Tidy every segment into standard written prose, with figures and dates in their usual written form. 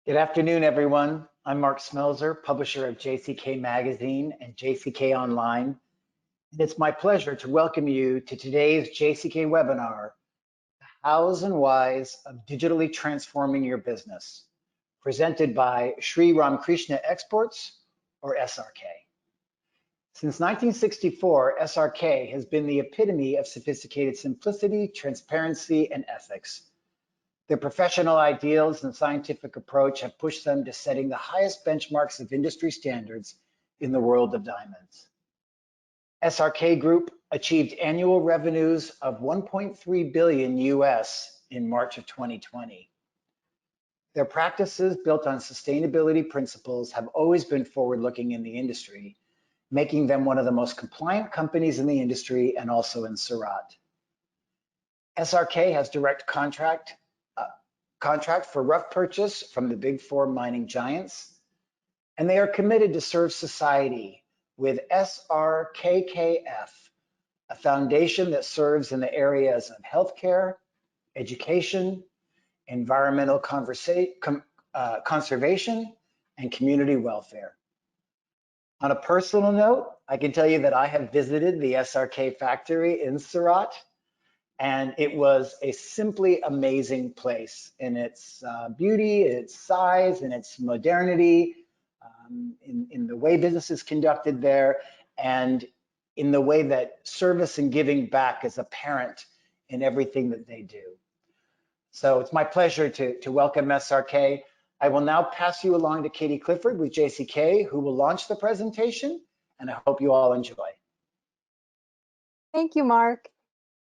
Good afternoon, everyone. I'm Mark Smelzer, publisher of JCK Magazine and JCK Online. And it's my pleasure to welcome you to today's JCK webinar, The Hows and Whys of Digitally Transforming Your Business, presented by Sri Ramakrishna Exports, or SRK. Since 1964, SRK has been the epitome of sophisticated simplicity, transparency, and ethics. Their professional ideals and scientific approach have pushed them to setting the highest benchmarks of industry standards in the world of diamonds. SRK Group achieved annual revenues of 1.3 billion US in March of 2020. Their practices built on sustainability principles have always been forward-looking in the industry, making them one of the most compliant companies in the industry and also in Surat. SRK has direct contract for rough purchase from the Big Four mining giants, and they are committed to serve society with SRKKF, a foundation that serves in the areas of healthcare, education, environmental conservation, and community welfare. On a personal note, I can tell you that I have visited the SRK factory in Surat, and it was a simply amazing place in its beauty, its size, and its modernity, in the way business is conducted there, and in the way that service and giving back is apparent in everything that they do. So it's my pleasure to welcome SRK. I will now pass you along to Katie Clifford with JCK, who will launch the presentation, and I hope you all enjoy. Thank you, Mark.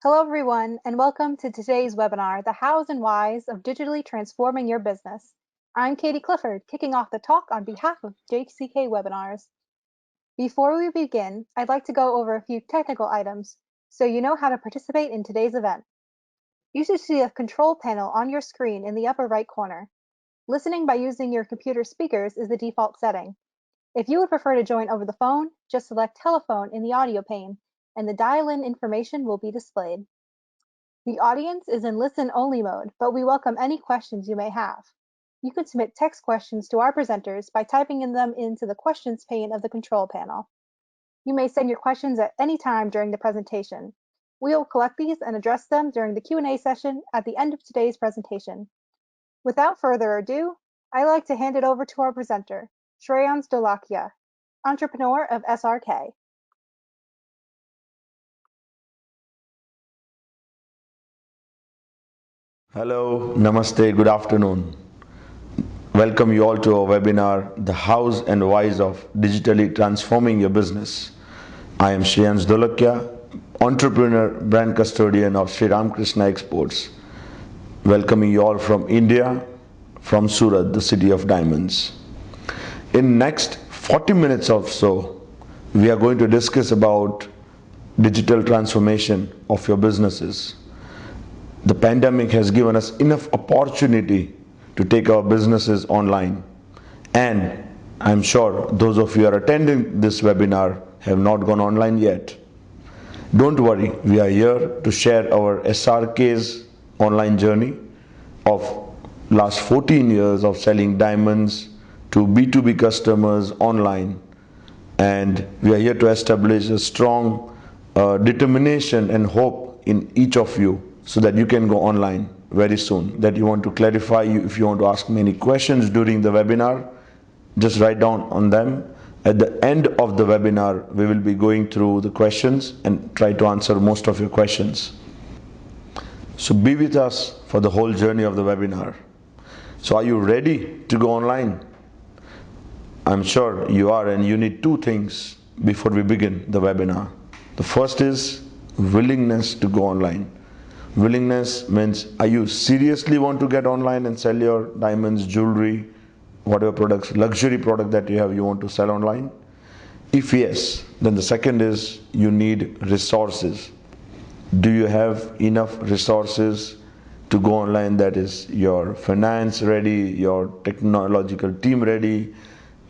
Hello, everyone, and welcome to today's webinar, The Hows and Whys of Digitally Transforming Your Business. I'm Katie Clifford, kicking off the talk on behalf of JCK Webinars. Before we begin, I'd like to go over a few technical items so you know how to participate in today's event. You should see a control panel on your screen in the upper right corner. Listening by using your computer speakers is the default setting. If you would prefer to join over the phone, just select telephone in the audio pane, and the dial-in information will be displayed. The audience is in listen-only mode, but we welcome any questions you may have. You can submit text questions to our presenters by typing them into the questions pane of the control panel. You may send your questions at any time during the presentation. We will collect these and address them during the Q&A session at the end of today's presentation. Without further ado, I'd like to hand it over to our presenter, Shreyans Dholakia, entrepreneur of SRK. Hello, namaste, good afternoon. Welcome you all to our webinar, The Hows and Whys of Digitally Transforming Your Business. I am Shreyans Dholakia, entrepreneur, brand custodian of Sri Ramakrishna Exports. Welcoming you all from India, from Surat, the city of diamonds. In next 40 minutes or so, we are going to discuss about digital transformation of your businesses. The pandemic has given us enough opportunity to take our businesses online, and I'm sure those of you who are attending this webinar have not gone online yet. Don't worry, we are here to share our SRK's online journey of last 14 years of selling diamonds to B2B customers online, and we are here to establish a strong determination and hope in each of you so that you can go online very soon. That you want to clarify, if you want to ask me any questions during the webinar, just write down on them. At the end of the webinar, we will be going through the questions and try to answer most of your questions. So be with us for the whole journey of the webinar. So are you ready to go online? I'm sure you are, and you need two things before we begin the webinar. The first is willingness to go online. Willingness means, are you seriously want to get online and sell your diamonds, jewelry, whatever products, luxury product that you have, you want to sell online? If yes, then the second is you need resources. Do you have enough resources to go online? That is your finance ready, your technological team ready,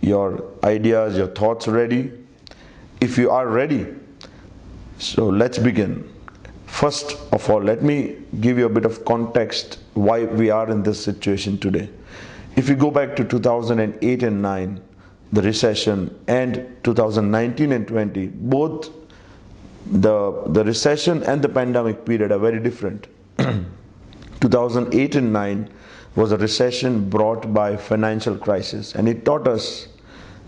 your ideas, your thoughts ready? If you are ready, so let's begin. First of all, let me give you a bit of context why we are in this situation today. If you go back to 2008 and 9, the recession, and 2019 and 20, both the recession and the pandemic period are very different. 2008 and 9 was a recession brought by financial crisis, and it taught us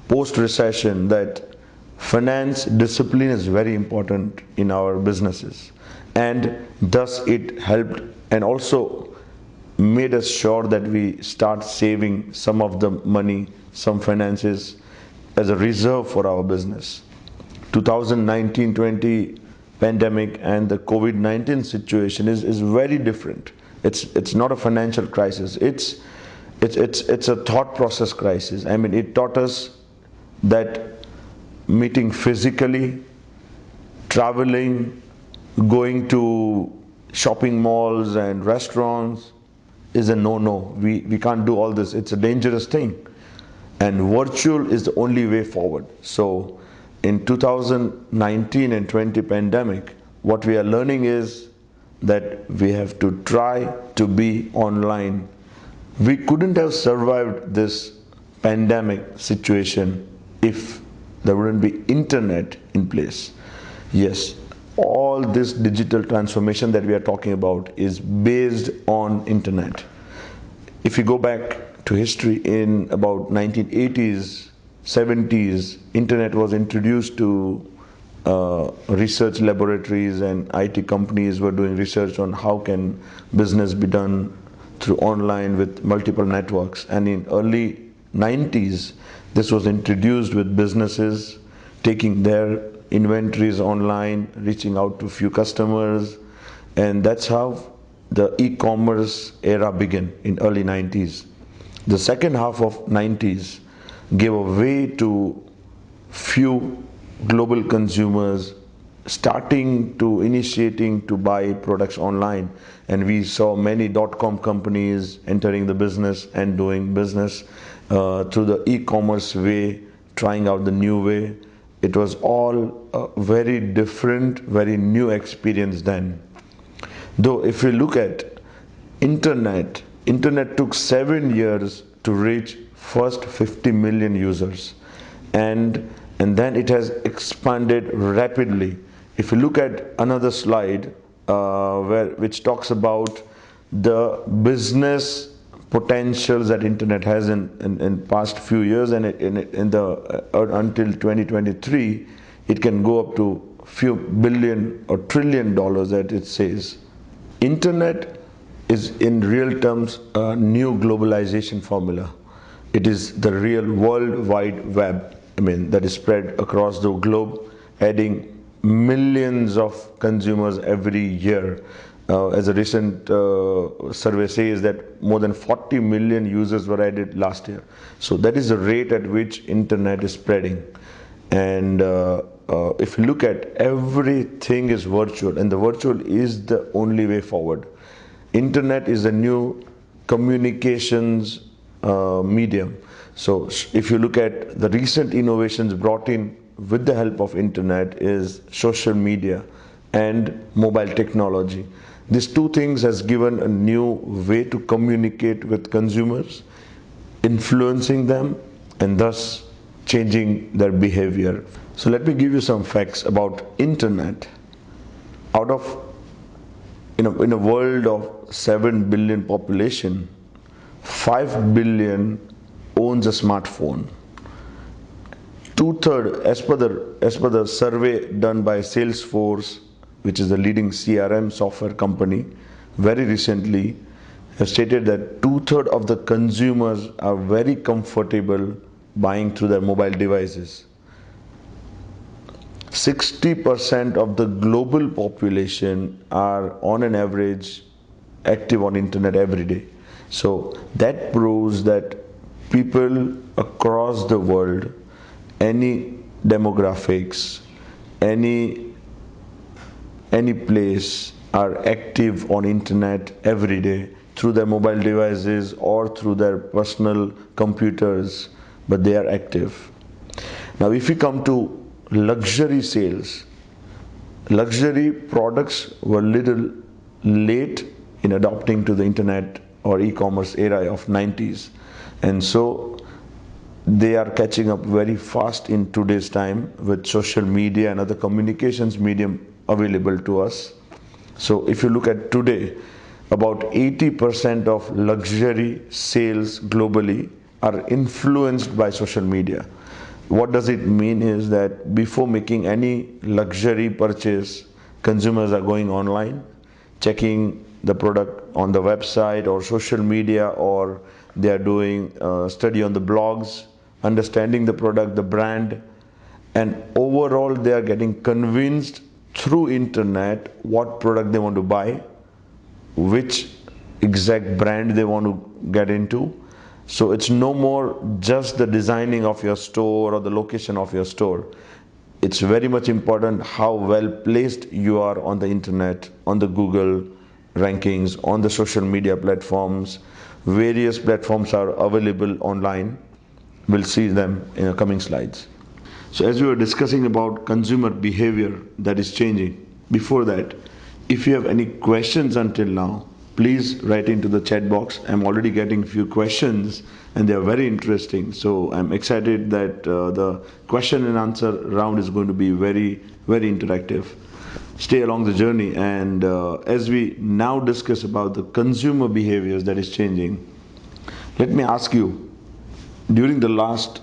post-recession that finance discipline is very important in our businesses, and thus it helped and also made us sure that we start saving some of the money, some finances as a reserve for our business. 2019-20 pandemic and the COVID-19 situation is very different. It's not a financial crisis. It's a thought process crisis. I mean, it taught us that meeting physically, traveling, going to shopping malls and restaurants is a no-no. We can't do all this. It's a dangerous thing. And virtual is the only way forward. So in 2019 and 20 pandemic, what we are learning is that we have to try to be online. We couldn't have survived this pandemic situation if there wouldn't be internet in place. Yes, all this digital transformation that we are talking about is based on internet. If you go back to history, in about 1980s, 70s, internet was introduced to research laboratories, and IT companies were doing research on how can business be done through online with multiple networks. And in early 90s, this was introduced with businesses taking their inventories online, reaching out to few customers, and that's how the e-commerce era began in early 90s. The second half of 90s gave a way to few global consumers initiating to buy products online, and we saw many dot-com companies entering the business and doing business through the e-commerce way, trying out the new way. It was all a very different, very new experience then. Though if we look at internet took 7 years to reach first 50 million users, and then it has expanded rapidly. If you look at another slide which talks about the business potentials that internet has in past few years, and until 2023 it can go up to few billion or trillion dollars that it says. Internet is in real terms a new globalization formula. It is the real World Wide Web, that is spread across the globe, adding millions of consumers every year. As a recent survey says that more than 40 million users were added last year. So that is the rate at which internet is spreading. And if you look at, everything is virtual, and the virtual is the only way forward. Internet is a new communications medium. So if you look at the recent innovations brought in with the help of internet is social media and mobile technology. These two things has given a new way to communicate with consumers, influencing them and thus changing their behavior. So let me give you some facts about internet. In a world of 7 billion population, 5 billion owns a smartphone. Two-thirds, as per the survey done by Salesforce, which is the leading CRM software company, very recently have stated that two-thirds of the consumers are very comfortable buying through their mobile devices. 60% of the global population are on an average active on internet every day. So that proves that people across the world, any demographics, any place, are active on internet every day through their mobile devices or through their personal computers, but they are active. Now if we come to luxury sales, luxury products were little late in adopting to the internet or e-commerce era of 90s. And so they are catching up very fast in today's time with social media and other communications medium available to us. So if you look at today, about 80% of luxury sales globally are influenced by social media. What does it mean is that before making any luxury purchase, consumers are going online, checking the product on the website or social media, or they are doing study on the blogs, understanding the product, the brand, and overall they are getting convinced through internet what product they want to buy, which exact brand they want to get into. So it's no more just the designing of your store or the location of your store. It's very much important how well placed you are on the internet, on the Google rankings, on the social media platforms. Various platforms are available online. We'll see them in the coming slides. So as we were discussing about consumer behavior that is changing, before that, if you have any questions until now, please write into the chat box. I'm already getting a few questions and they are very interesting. So I'm excited that the question and answer round is going to be very, very interactive. Stay along the journey, and as we now discuss about the consumer behaviors that is changing, let me ask you, during the last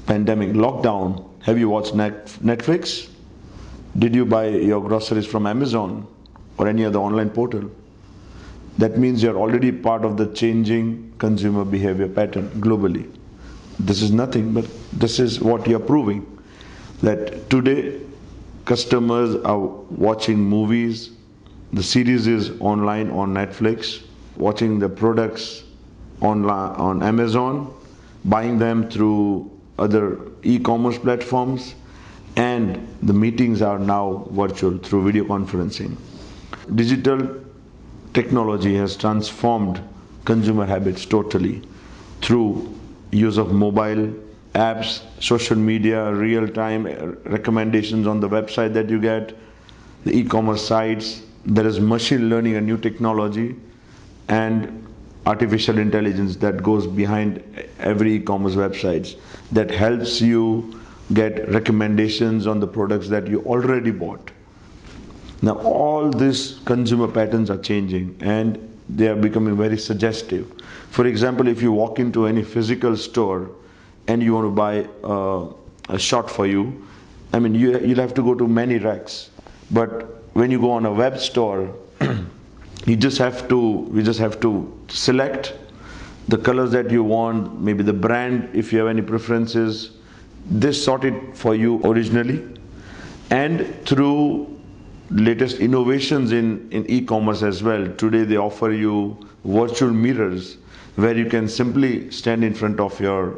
pandemic lockdown, have you watched Netflix? Did you buy your groceries from Amazon or any other online portal? That means you're already part of the changing consumer behavior pattern globally. This is nothing, but this is what you're proving. That today, customers are watching movies, the series is online on Netflix, watching the products online on Amazon, buying them through other e-commerce platforms, and the meetings are now virtual through video conferencing. Digital technology has transformed consumer habits totally through use of mobile apps, social media, real-time recommendations on the website that you get, the e-commerce sites. There is machine learning, a new technology, and artificial intelligence that goes behind every e-commerce websites that helps you get recommendations on the products that you already bought. Now all these consumer patterns are changing and they are becoming very suggestive. For example, if you walk into any physical store and you want to buy a shot for you, I mean you'll have to go to many racks. But when you go on a web store, we just have to select the colors that you want, maybe the brand if you have any preferences. They sort it for you originally, and through latest innovations in e-commerce as well, today they offer you virtual mirrors where you can simply stand in front of your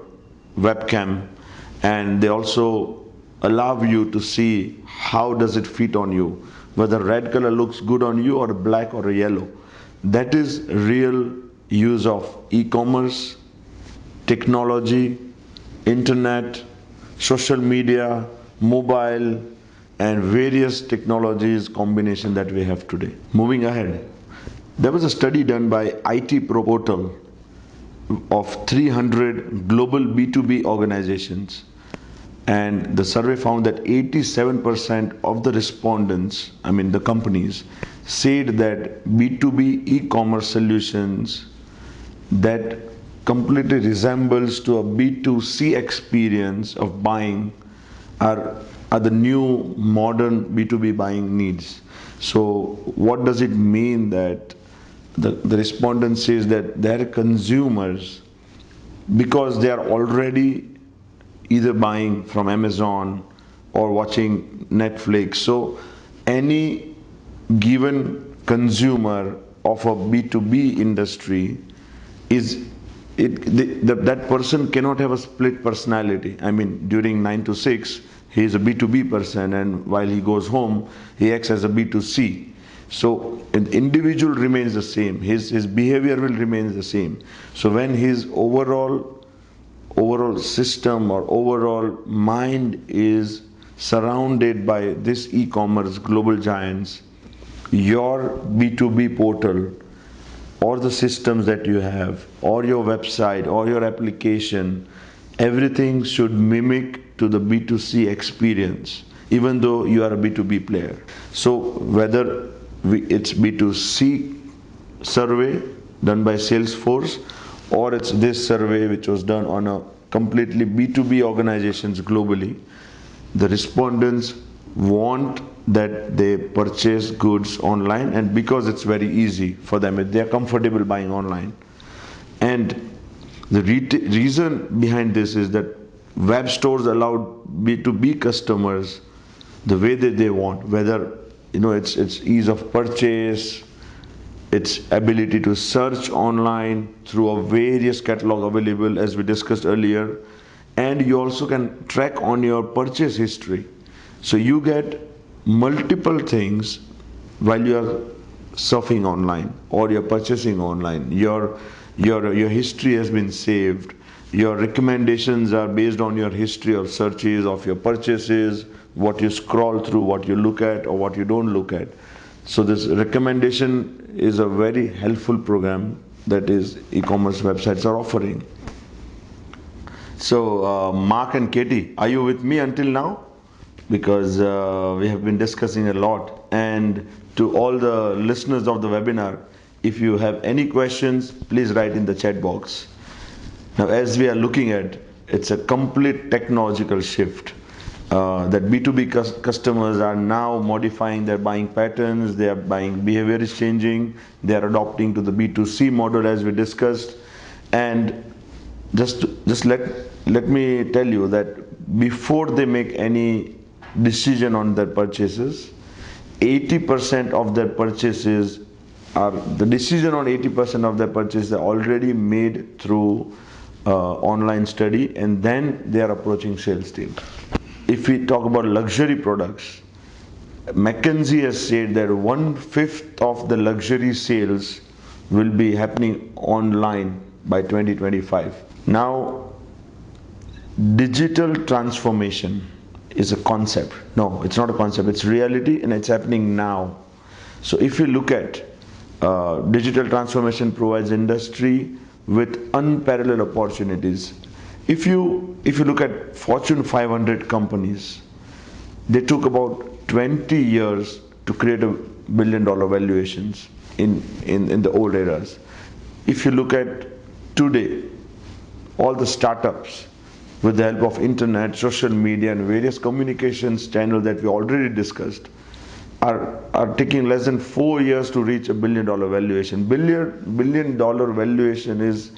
webcam, and they also allow you to see how does it fit on you, whether red color looks good on you or black or yellow. That is real use of e-commerce, technology, internet, social media, mobile, and various technologies combination that we have today. Moving ahead, there was a study done by IT Pro Portal of 300 global B2B organizations, and the survey found that 87% of the respondents, I mean the companies, said that B2B e-commerce solutions that completely resembles to a B2C experience of buying are the new modern B2B buying needs. So what does it mean that the respondent says that their consumers, because they are already either buying from Amazon or watching Netflix, so any given consumer of a B2B industry is that person cannot have a split personality. I mean, during 9 to 6 he is a B2B person, and while he goes home he acts as a B2C. So an individual remains the same, his behavior will remain the same. So when his overall system or overall mind is surrounded by this e-commerce global giants, your B2B portal or the systems that you have or your website or your application, everything should mimic to the B2C experience, even though you are a B2B player. So whether it's B2C survey done by Salesforce, or it's this survey which was done on a completely B2B organizations globally, the respondents want that they purchase goods online, and because it's very easy for them, they're comfortable buying online. And the reason behind this is that web stores allow B2B customers the way that they want, whether it's ease of purchase, its ability to search online through a various catalog available as we discussed earlier, and you also can track on your purchase history. So you get multiple things while you are surfing online or you're purchasing online. Your history has been saved. Your recommendations are based on your history of searches of your purchases, what you scroll through, what you look at or what you don't look at. So this recommendation is a very helpful program that is e-commerce websites are offering. So Mark and Katie, are you with me until now? Because we have been discussing a lot. And to all the listeners of the webinar, if you have any questions, please write in the chat box. Now, as we are looking at, it's a complete technological shift. That B2B customers are now modifying their buying patterns, their buying behavior is changing, they are adopting to the B2C model as we discussed. And just let me tell you that before they make any decision on their purchases, 80% of their purchases are, the decision on 80% of their purchases are already made through online study, and then they are approaching sales team. If we talk about luxury products, McKinsey has said that 1/5 of the luxury sales will be happening online by 2025. Now, digital transformation is a concept. No, it's not a concept, it's reality, and it's happening now. So if you look at digital transformation provides industry with unparalleled opportunities. If you look at Fortune 500 companies, they took about 20 years to create $1 billion valuations in the old eras. If you look at today, all the startups, with the help of internet, social media and various communications channels that we already discussed, are taking less than 4 years to reach $1 billion valuation. Billion dollar valuation is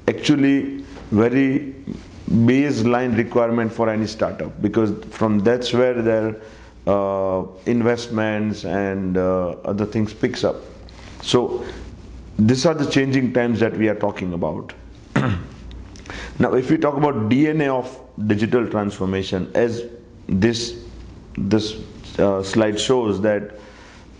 actually very baseline requirement for any startup, because from that's where their investments and other things picks up. So these are the changing times that we are talking about. Now, if we talk about DNA of digital transformation, as this slide shows, that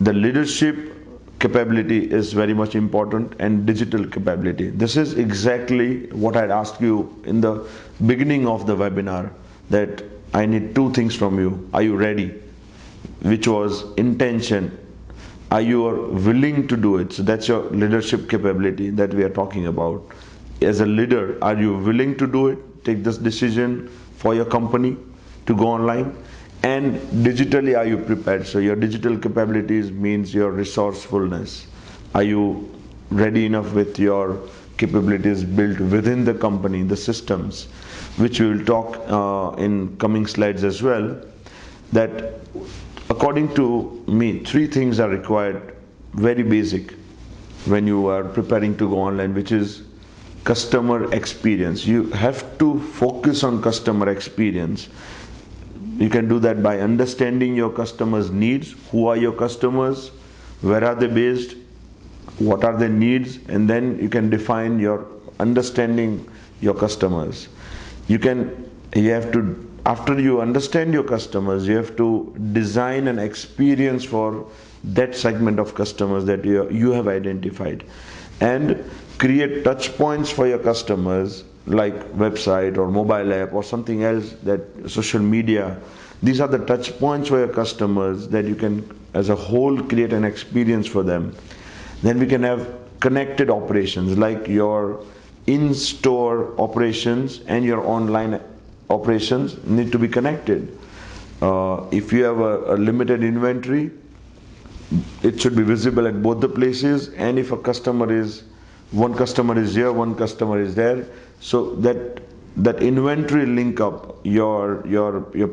the leadership capability is very much important, and digital capability. This is exactly what I had asked you in the beginning of the webinar, that I need 2 things from you. Are you ready? Which was intention. Are you willing to do it? So that's your leadership capability that we are talking about. As a leader, are you willing to do it? Take this decision for your company to go online? And digitally, are you prepared? So your digital capabilities means your resourcefulness. Are you ready enough with your capabilities built within the company, the systems, which we will talk in coming slides as well, that according to me, 3 things are required, very basic, when you are preparing to go online, which is customer experience. You have to focus on customer experience. You can do that by understanding your customers' needs. Who are your customers? Where are they based? What are their needs? And then you can define your understanding your customers. After you understand your customers, you have to design an experience for that segment of customers that you have identified, and create touch points for your customers, like website or mobile app or something else, that social media. These are the touch points for your customers that you can as a whole create an experience for them. Then we can have connected operations, like your in-store operations and your online operations need to be connected. If you have a limited inventory, it should be visible at both the places. And if one customer is here, one customer is there, so that inventory link up, your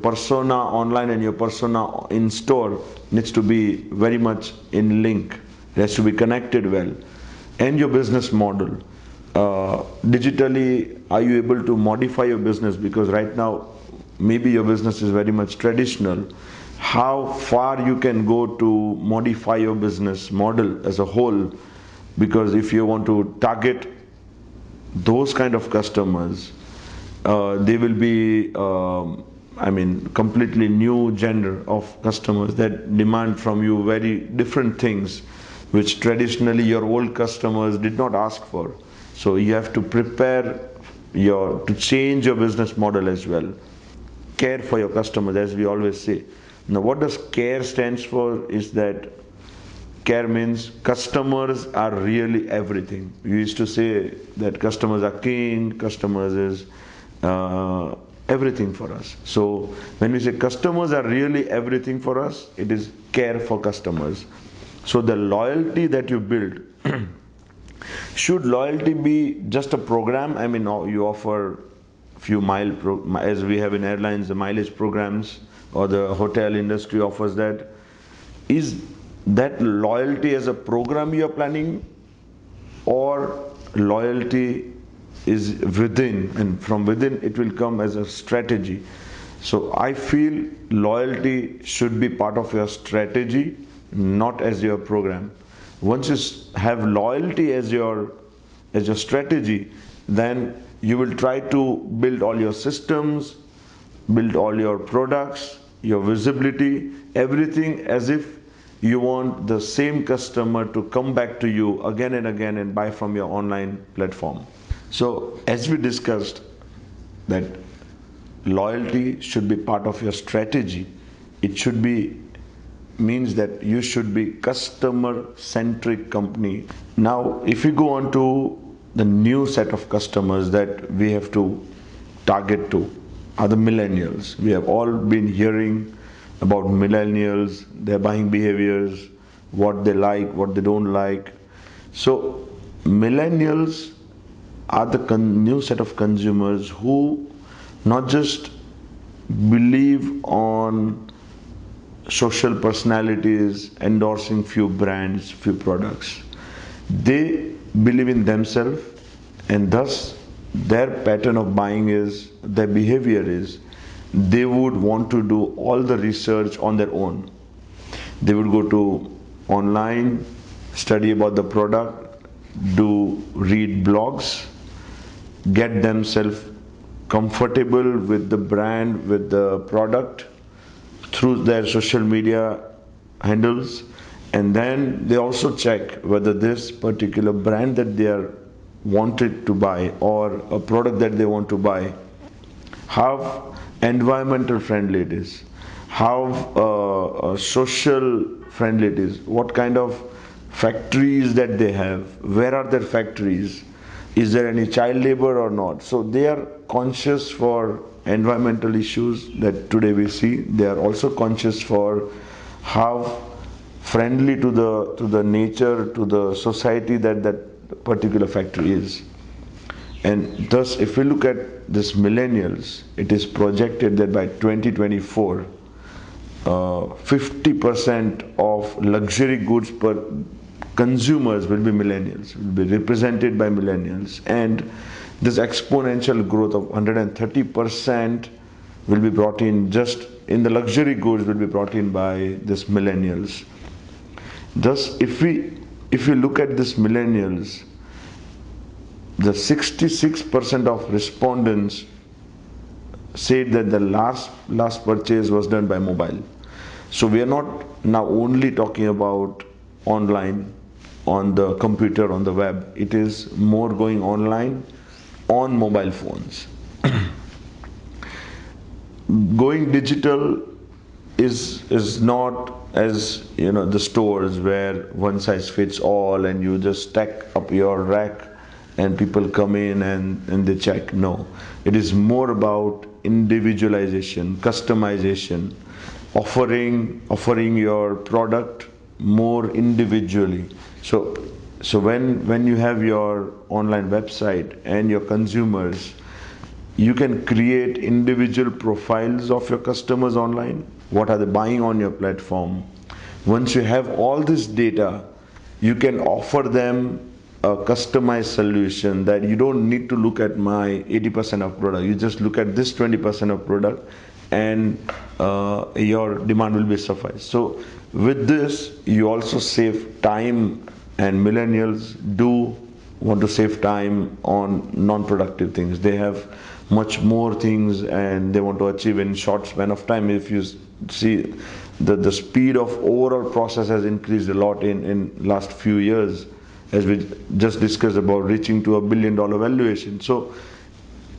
persona online and your persona in store needs to be very much in link. It has to be connected well. And your business model, digitally, are you able to modify your business? Because right now maybe your business is very much traditional. How far you can go to modify your business model as a whole? Because if you want to target those kind of customers, they will be completely new genre of customers that demand from you very different things, which traditionally your old customers did not ask for. So you have to prepare to change your business model as well. Care for your customers, as we always say. Now, what does CARE stands for is that CARE means customers are really everything. We used to say that customers are king, customers is everything for us. So when we say customers are really everything for us, it is care for customers. So the loyalty that you build, should loyalty be just a program? I mean, you offer few as we have in airlines, the mileage programs, or the hotel industry offers that. Is that loyalty as a program you are planning, or loyalty is within, and from within it will come as a strategy? So I feel loyalty should be part of your strategy, not as your program. Once you have loyalty as your strategy, then you will try to build all your systems, build all your products, your visibility, everything as if you want the same customer to come back to you again and again and buy from your online platform. So as we discussed, that loyalty should be part of your strategy. It should be means that you should be customer centric company. Now if you go on to the new set of customers that we have to target to are the millennials. We have all been hearing about millennials, their buying behaviors, what they like, what they don't like. So millennials are the new set of consumers who not just believe on social personalities endorsing few brands, few products. They believe in themselves, and thus their pattern of buying is, their behavior is, they would want to do all the research on their own. They would go to online, study about the product, read blogs, get themselves comfortable with the brand, with the product through their social media handles, and then they also check whether this particular brand that they are wanted to buy or a product that they want to buy, how environmental friendly it is, how social friendly it is, what kind of factories that they have, where are their factories, is there any child labor or not. So they are conscious for environmental issues that today we see. They are also conscious for how friendly to the nature, to the society that particular factory is. And thus, if we look at this millennials, it is projected that by 2024, 50% of luxury goods per consumers will be millennials, will be represented by millennials. And this exponential growth of 130% will be brought in just in the luxury goods, will be brought in by this millennials. Thus, if we look at this millennials, the 66% of respondents said that the last purchase was done by mobile. So we are not now only talking about online, on the computer, on the web. It is more going online on mobile phones. Going digital is not as the stores where one size fits all and you just stack up your rack and people come in and they check. No, it is more about individualization, customization, offering your product more individually. So when you have your online website and your consumers, you can create individual profiles of your customers online. What are they buying on your platform? Once you have all this data, you can offer them a customized solution that you don't need to look at my 80% of product. You just look at this 20% of product, and your demand will be sufficed. So with this, you also save time, and millennials do want to save time on non-productive things. They have much more things and they want to achieve in short span of time. If you see, the speed of overall process has increased a lot in last few years, as we just discussed about reaching to $1 billion valuation. So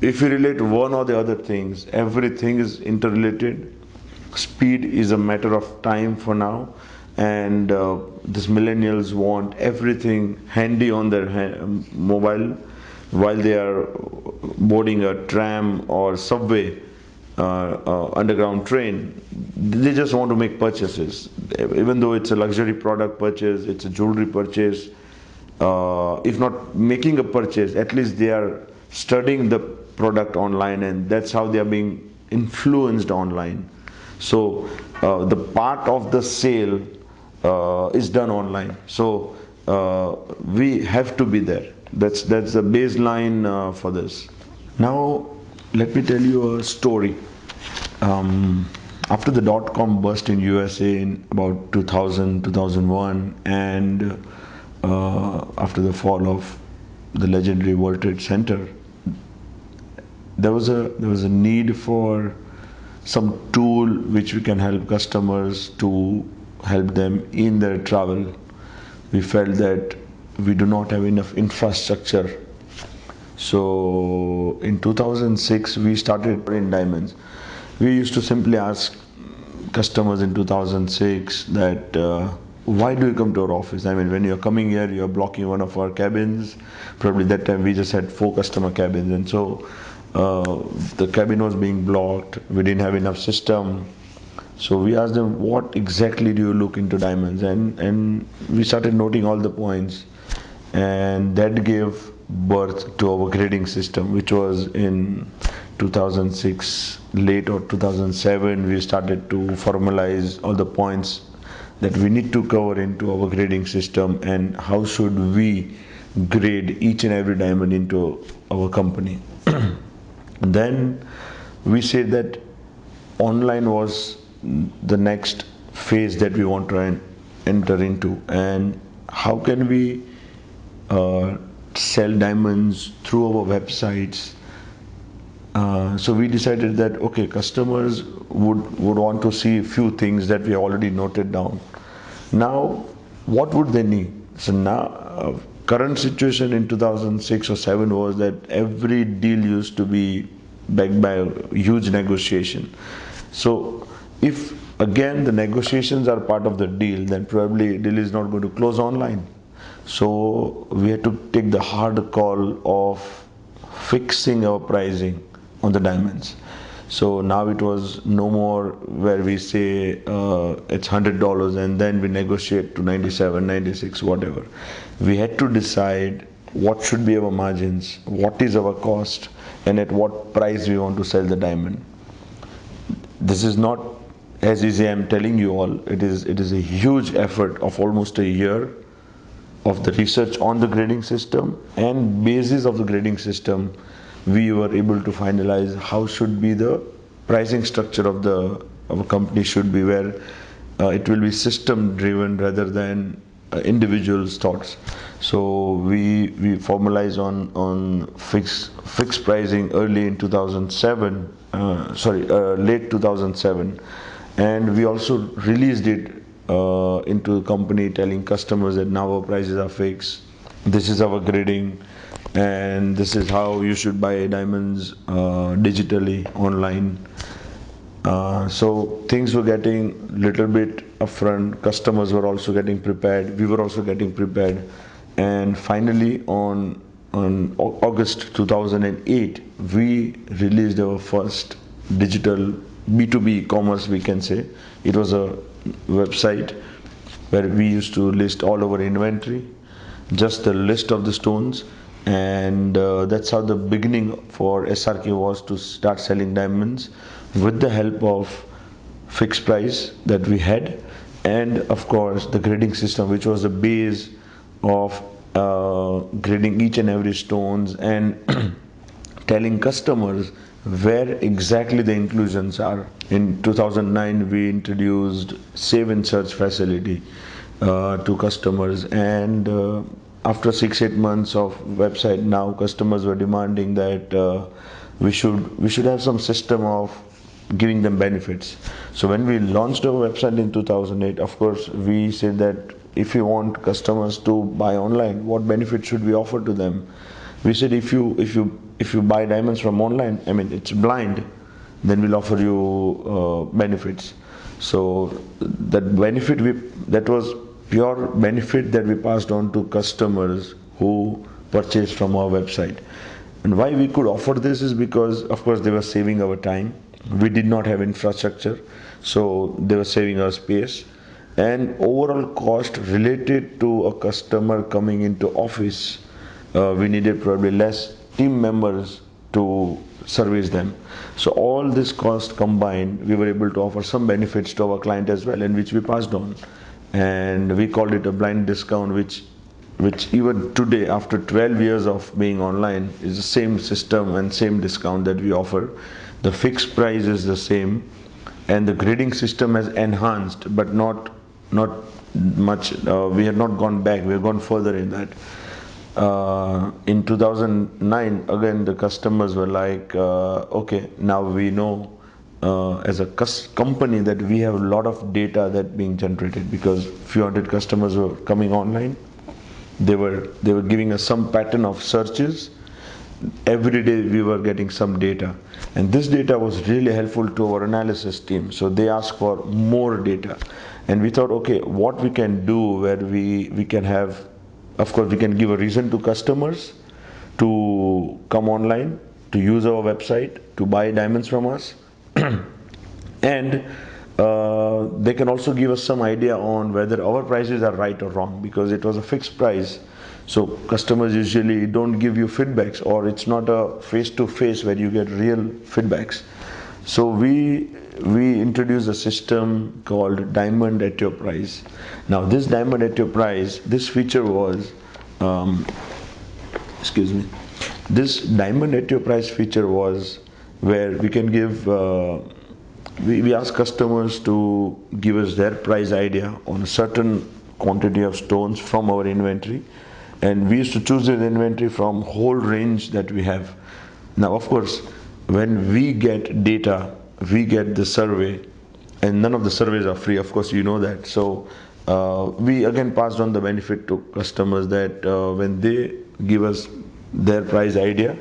if you relate one or the other things, everything is interrelated. Speed is a matter of time for now, and these millennials want everything handy on their mobile while they are boarding a tram or subway, underground train. They just want to make purchases, even though it's a luxury product purchase, it's a jewelry purchase. If not making a purchase, at least they are studying the product online, and that's how they are being influenced online. So the part of the sale is done online. So we have to be there. That's the baseline for this. Now let me tell you a story. After the dot-com burst in USA in about 2000, 2001, and after the fall of the legendary World Trade Center, there was a need for some tool which we can help customers to help them in their travel. We felt that we do not have enough infrastructure. So in 2006 we started in Diamonds. We used to simply ask customers in 2006 that why do you come to our office? I mean, when you're coming here, you're blocking one of our cabins. Probably that time we just had 4 customer cabins, and so the cabin was being blocked. We didn't have enough system. So we asked them, what exactly do you look into Diamonds? And we started noting all the points, and that gave birth to our grading system, which was in 2006 late or 2007. We started to formalize all the points that we need to cover into our grading system, and how should we grade each and every diamond into our company. Then we said that online was the next phase that we want to enter into, and how can we sell diamonds through our websites. So we decided that okay, customers would want to see a few things that we already noted down. Now what would they need? So now current situation in 2006 or 7 was that every deal used to be backed by a huge negotiation. So if again the negotiations are part of the deal, then probably deal is not going to close online. So we had to take the hard call of fixing our pricing on the diamonds. So now it was no more where we say it's $100 and then we negotiate to 97, 96, whatever. We had to decide what should be our margins, what is our cost, and at what price we want to sell the diamond. This is not as easy, I'm telling you all. It is a huge effort of almost a year of the research on the grading system, and basis of the grading system we were able to finalize how should be the pricing structure of our company should be, where it will be system driven rather than individuals' thoughts. So we formalize on fixed pricing early in 2007, late 2007, and we also released it into the company, telling customers that now our prices are fixed, this is our grading, and this is how you should buy diamonds digitally online. So things were getting little bit upfront. Customers were also getting prepared. We were also getting prepared. And finally, on August 2008, we released our first digital B2B commerce, we can say. It was a website where we used to list all our inventory, just the list of the stones, and that's how the beginning for SRK was, to start selling diamonds with the help of fixed price that we had, and of course the grading system, which was the base of grading each and every stones and telling customers where exactly the inclusions are. In 2009, we introduced save and search facility to customers, and after 6-8 months of website, now customers were demanding that we should have some system of giving them benefits. So when we launched our website in 2008, of course we said that if you want customers to buy online, what benefit should we offer to them? We said if you buy diamonds from online, I mean it's blind, then we'll offer you benefits. So that was pure benefit that we passed on to customers who purchased from our website. And why we could offer this is because, of course, they were saving our time. We did not have infrastructure, so they were saving our space. And overall cost related to a customer coming into office, we needed probably less team members to service them. So all this cost combined, we were able to offer some benefits to our client as well, and which we passed on. And we called it a blind discount, which even today, after 12 years of being online, is the same system and same discount that we offer. The fixed price is the same, and the grading system has enhanced, but not much. We have not gone back, we have gone further in that. In 2009, again the customers were like, okay, now we know as a company that we have a lot of data that being generated, because few hundred customers were coming online. They were giving us some pattern of searches. Every day we were getting some data, and this data was really helpful to our analysis team. So they asked for more data, and we thought, okay, what we can do where we can have, of course we can give a reason to customers to come online, to use our website, to buy diamonds from us, and they can also give us some idea on whether our prices are right or wrong, because it was a fixed price. So customers usually don't give you feedbacks, or it's not a face-to-face where you get real feedbacks. So we introduced a system called Diamond at Your Price. Now this Diamond at Your Price, this feature was, this Diamond at Your Price feature was where we can give, we ask customers to give us their price idea on a certain quantity of stones from our inventory, and we used to choose the inventory from whole range that we have. Now of course, when we get data, we get the survey, and none of the surveys are free, of course you know that. So we again passed on the benefit to customers that when they give us their price idea,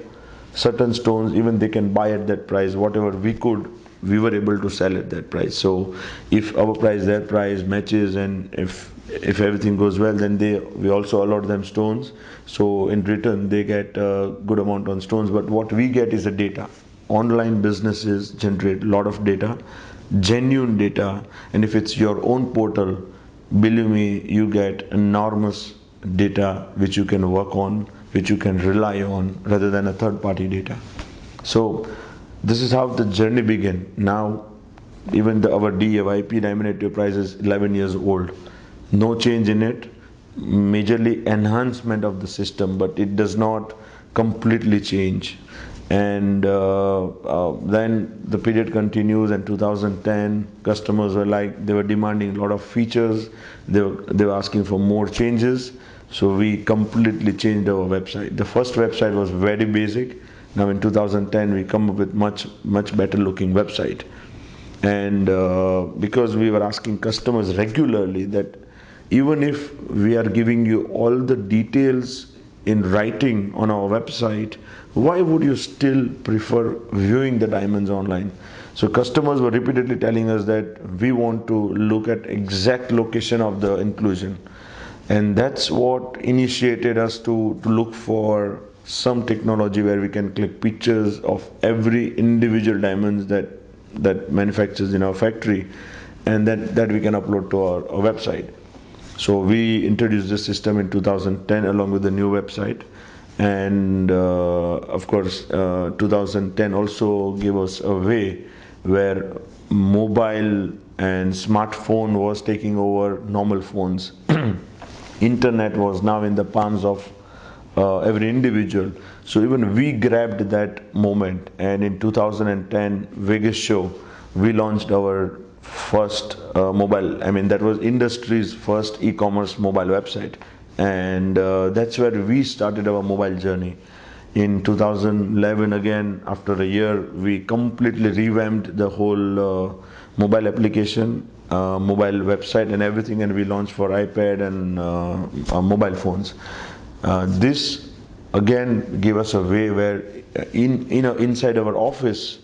certain stones even they can buy at that price. Whatever we were able to sell at that price. So if our price, their price matches, and if everything goes well, then we also allot them stones. So in return they get a good amount on stones. But what we get is the data. Online businesses generate a lot of data, genuine data, and if it's your own portal, believe me, you get enormous data which you can work on, which you can rely on, rather than a third-party data. So this is how the journey began. Now even our DAYP, Diamond at Your Price, is 11 years old. No change in it, majorly enhancement of the system, but it does not completely change. And then the period continues, and 2010 customers were like, they were demanding a lot of features, they were asking for more changes. So we completely changed our website. The first website was very basic. Now in 2010 we come up with much better looking website. And because we were asking customers regularly that even if we are giving you all the details in writing on our website, why would you still prefer viewing the diamonds online? So customers were repeatedly telling us that we want to look at exact location of the inclusion. And that's what initiated us to look for some technology where we can click pictures of every individual diamonds that manufactures in our factory, and that we can upload to our website. So we introduced this system in 2010 along with the new website, and of course 2010 also gave us a way where mobile and smartphone was taking over normal phones. Internet was now in the palms of every individual. So even we grabbed that moment, and in 2010 Vegas show we launched our first mobile, I mean that was industry's first e-commerce mobile website, and that's where we started our mobile journey. In 2011, again after a year, we completely revamped the whole mobile application, mobile website and everything, and we launched for iPad and mobile phones. This again gave us a way where inside our office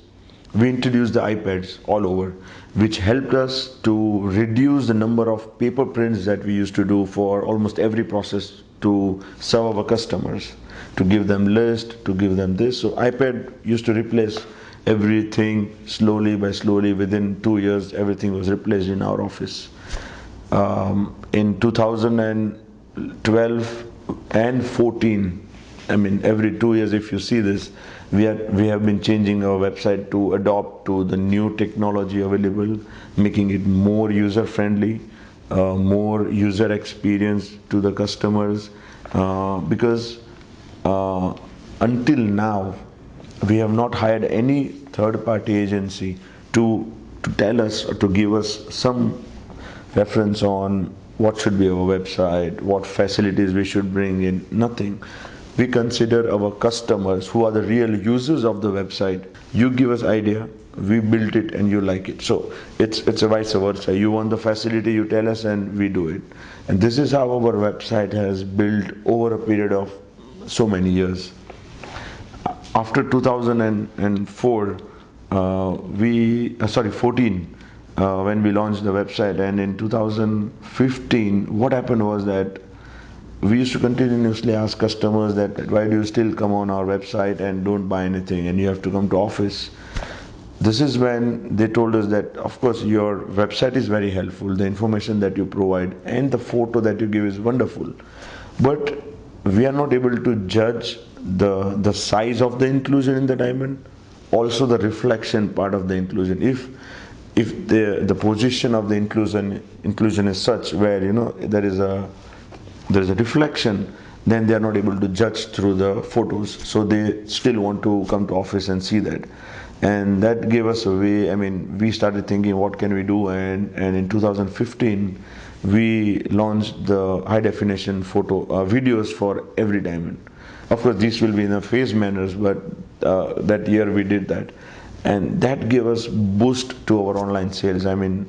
we introduced the iPads all over, which helped us to reduce the number of paper prints that we used to do for almost every process to serve our customers, to give them list, to give them this. So iPad used to replace everything slowly by slowly. Within 2 years, everything was replaced in our office. In 2012 and 14, I mean every 2 years, if you see this, we have been changing our website to adopt to the new technology available, making it more user friendly, more user experience to the customers, because until now we have not hired any third party agency to tell us or to give us some reference on what should be our website, what facilities we should bring in. Nothing. We consider our customers who are the real users of the website. You give us idea, we built it and you like it. So it's a vice versa. You want the facility, you tell us and we do it. And this is how our website has built over a period of so many years. After 2004, 14, when we launched the website, and in 2015, what happened was that we used to continuously ask customers that why do you still come on our website and don't buy anything and you have to come to office. This is when they told us that of course your website is very helpful, the information that you provide and the photo that you give is wonderful, but we are not able to judge the size of the inclusion in the diamond, also the reflection part of the inclusion. If the position of the inclusion is such where there is a reflection, then they are not able to judge through the photos, so they still want to come to office and see that. And that gave us a way. I mean, we started thinking what can we do, and in 2015 we launched the high definition photo videos for every diamond. Of course these will be in a phased manners, but that year we did that, and that gave us boost to our online sales. I mean,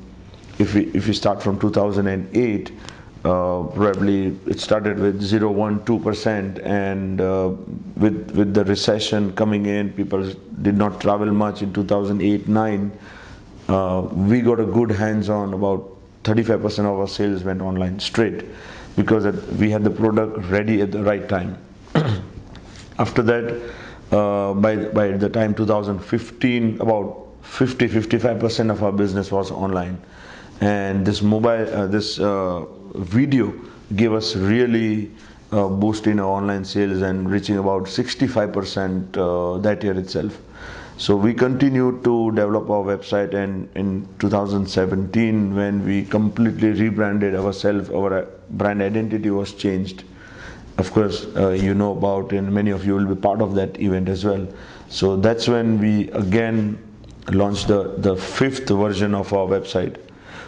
if we start from 2008, probably it started with 0, 1, 2%, and with the recession coming in, people did not travel much in 2008-9. We got a good hands on. About 35% of our sales went online straight, because we had the product ready at the right time. After that, by the time 2015, about 50-55% of our business was online, and this video gave us really boost in our online sales and reaching about 65% that year itself. So we continued to develop our website, and in 2017 when we completely rebranded ourselves, our brand identity was changed. Of course about, and many of you will be part of that event as well. So that's when we again launched the 5th version of our website,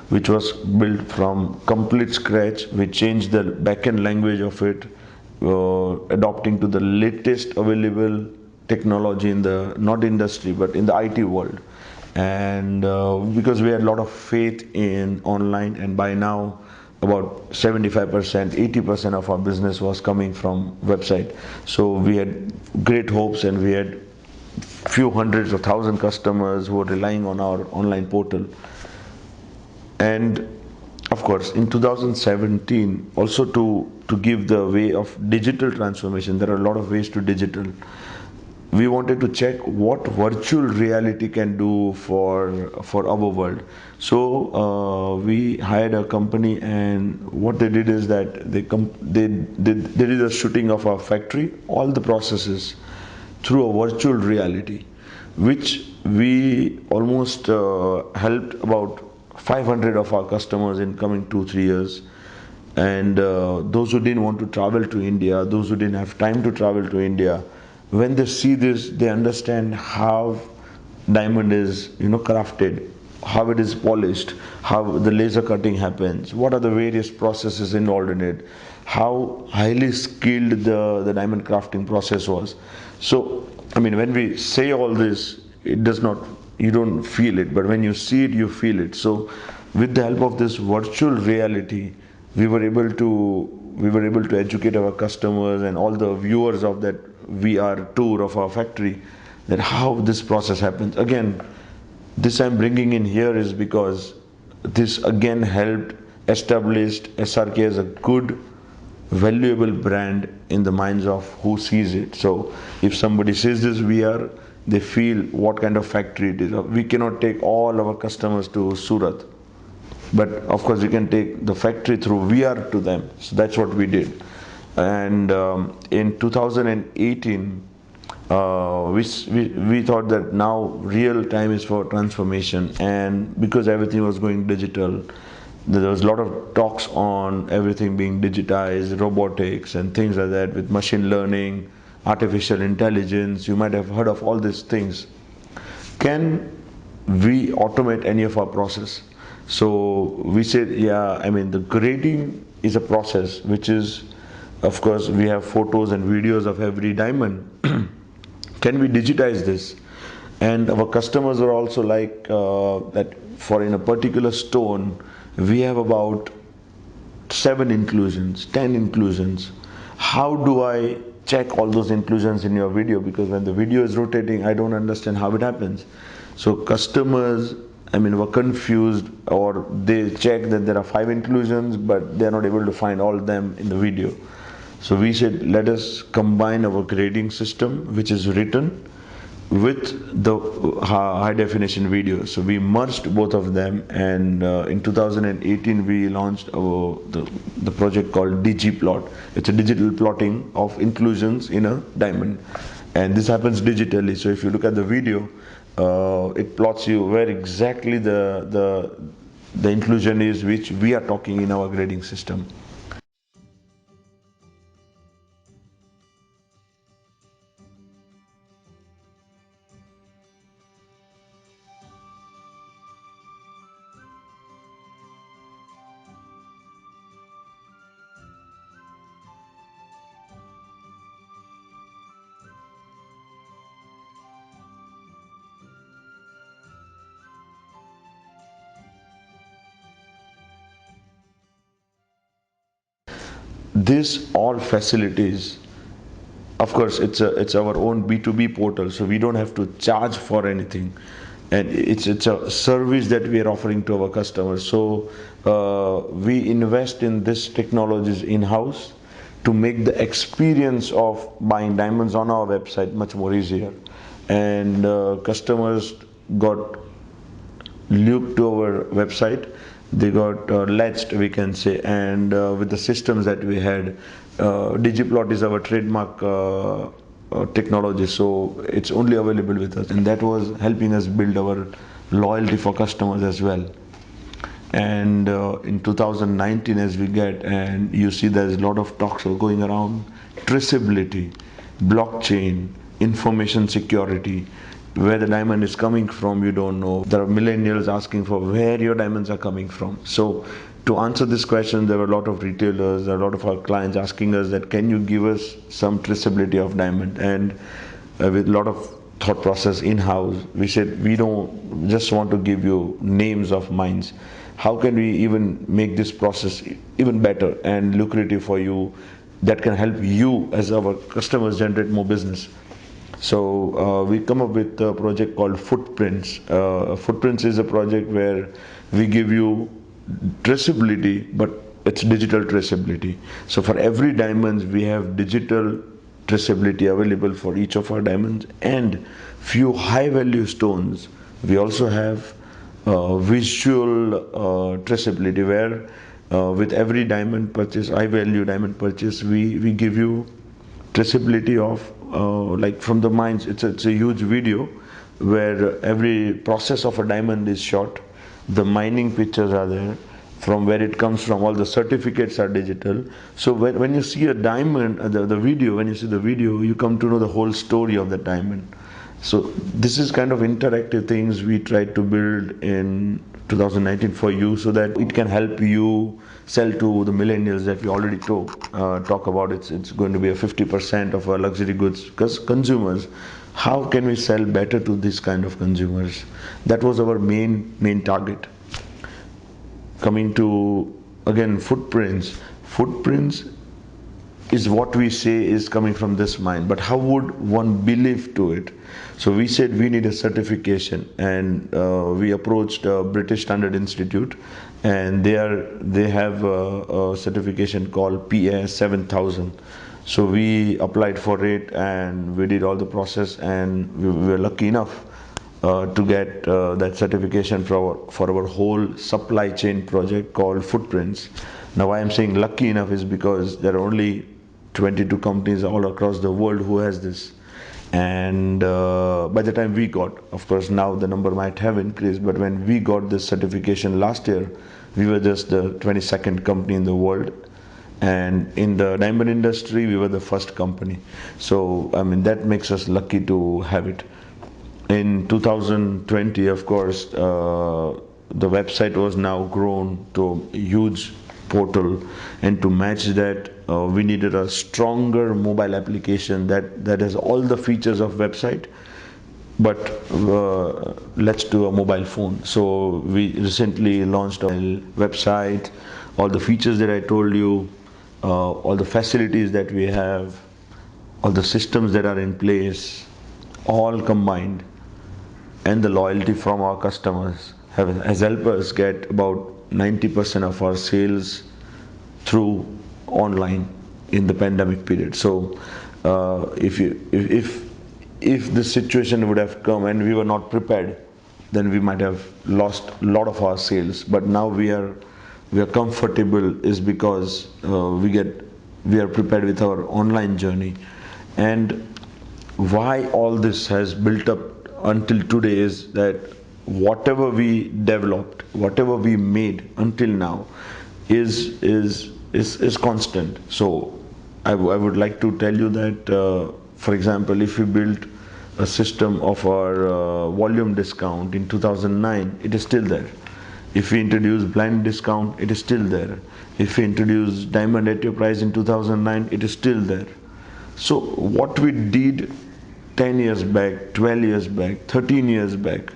which was built from complete scratch. We changed the backend language of it, adopting to the latest available technology in the, not industry, but in the IT world. And because we had a lot of faith in online, and by now about 75%, 80% of our business was coming from website. So we had great hopes, and we had few hundreds of thousand customers who were relying on our online portal. And of course, in 2017, also to give the way of digital transformation, there are a lot of ways to digital. We wanted to check what virtual reality can do for our world. So we hired a company, and what they did is that they did a shooting of our factory, all the processes through a virtual reality, which we almost helped about 500 of our customers in coming 2-3 years. And those who didn't want to travel to India, those who didn't have time to travel to India, when they see this, they understand how diamond is, crafted, how it is polished, how the laser cutting happens, what are the various processes involved in it, how highly skilled the diamond crafting process was. So, I mean, when we say all this, it does not, you don't feel it, but when you see it, you feel it. So, with the help of this virtual reality, we were able to educate our customers and all the viewers of that VR tour of our factory, that how this process happens. Again, this I'm bringing in here is because this again helped established SRK as a good, valuable brand in the minds of who sees it. So if somebody sees this VR, they feel what kind of factory it is. We cannot take all our customers to Surat, but of course we can take the factory through VR to them. So that's what we did. And in 2018, we thought that now real time is for transformation, and because everything was going digital, there was a lot of talks on everything being digitized, robotics and things like that, with machine learning, artificial intelligence. You might have heard of all these things. Can we automate any of our process? So we said, yeah, I mean, the grading is a process which is, of course, we have photos and videos of every diamond. Can we digitize this? And our customers are also like that for in a particular stone, we have about 7 inclusions, 10 inclusions. How do I check all those inclusions in your video? Because when the video is rotating, I don't understand how it happens. So customers, I mean, were confused, or they check that there are 5 inclusions, but they're not able to find all of them in the video. So we said, let us combine our grading system, which is written, with the high definition video. So we merged both of them, and in 2018 we launched the project called DigiPlot. It's a digital plotting of inclusions in a diamond, and this happens digitally. So if you look at the video, it plots you where exactly the inclusion is, which we are talking in our grading system. This all facilities, of course, it's our own B2B portal, so we don't have to charge for anything, and it's a service that we are offering to our customers. So we invest in this technologies in-house to make the experience of buying diamonds on our website much more easier, and customers got looped to our website. They got latched, we can say, and with the systems that we had, DigiPlot is our trademark technology, so it's only available with us, and that was helping us build our loyalty for customers as well. And in 2019, as we get, and you see there's a lot of talks are going around traceability, blockchain, information security. Where the diamond is coming from, you don't know. There are millennials asking for where your diamonds are coming from. So to answer this question, there were a lot of retailers, a lot of our clients asking us that, can you give us some traceability of diamond? And with a lot of thought process in-house, we said, we don't just want to give you names of mines. how can we even make this process even better and lucrative for you, that can help you as our customers generate more business. So we come up with a project called Footprints. Footprints is a project where we give you traceability, but it's digital traceability. So for every diamonds, we have digital traceability available for each of our diamonds, and few high value stones. We also have visual traceability, where with every diamond purchase, high value diamond purchase, we give you traceability of like from the mines. It's a huge video where every process of a diamond is shot, the mining pictures are there, from where it comes from, all the certificates are digital. So when you see a diamond, the video, when you see the video, you come to know the whole story of the diamond. So this is kind of interactive things we tried to build in 2019 for you, so that it can help you sell to the millennials that we already talk about. It's going to be a 50% of our luxury goods consumers. How can we sell better to this kind of consumers? That was our main target. Coming to again Footprints. Footprints is what we say is coming from this mine, but how would one believe to it? So we said we need a certification, and we approached British Standard Institute, and they have a certification called PAS 7000. So we applied for it, and we did all the process, and we were lucky enough to get that certification for our whole supply chain project called Footprints. Now why I'm saying lucky enough is because there are only 22 companies all across the world who has this. And by the time we got, of course now the number might have increased, but when we got this certification last year, we were just the 22nd company in the world. And in the diamond industry, we were the first company. So I mean, that makes us lucky to have it. In 2020, of course, the website was now grown to a huge portal, and to match that, we needed a stronger mobile application that has all the features of website, but let's do a mobile phone. So we recently launched a website, all the features that I told you, all the facilities that we have, all the systems that are in place, all combined, and the loyalty from our customers has helped us get about 90% of our sales through online in the pandemic period. So if the situation would have come and we were not prepared, then we might have lost a lot of our sales. But now we are comfortable, is because we are prepared with our online journey. And why all this has built up until today is that whatever we developed, whatever we made until now is constant. So I would like to tell you that, for example, if we built a system of our volume discount in 2009, it is still there. If we introduce blind discount, it is still there. If we introduce diamond at your price in 2009, it is still there. So what we did 10 years back, 12 years back, 13 years back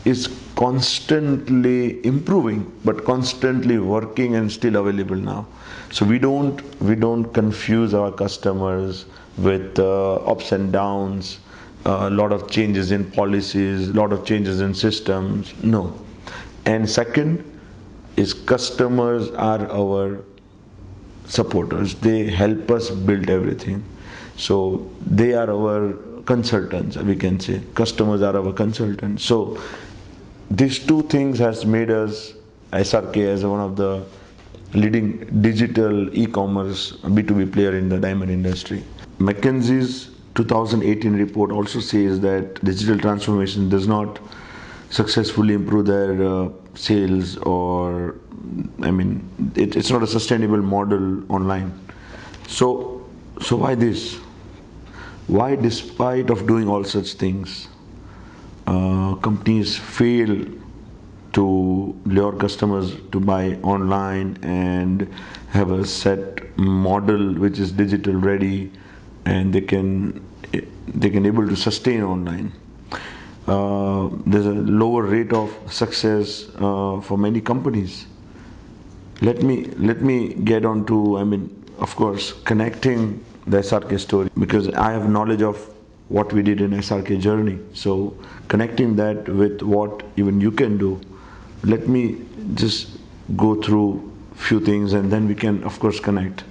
is constantly improving, but constantly working and still available now. So we don't confuse our customers with ups and downs, a lot of changes in policies, a lot of changes in systems. No. And second is, customers are our supporters. They help us build everything. So they are our consultants, we can say. Customers are our consultants. So these two things has made us, SRK, as one of the leading digital e-commerce B2B player in the diamond industry. McKinsey's 2018 report also says that digital transformation does not successfully improve their sales, or it's not a sustainable model online. So why this? Why, despite of doing all such things, companies fail to lure customers to buy online and have a set model which is digital ready, and they can able to sustain online? there's a lower rate of success for many companies. Let me get on to, of course, connecting the SRK story, because I have knowledge of what we did in SRK journey. So connecting that with what even you can do, let me just go through few things and then we can of course connect.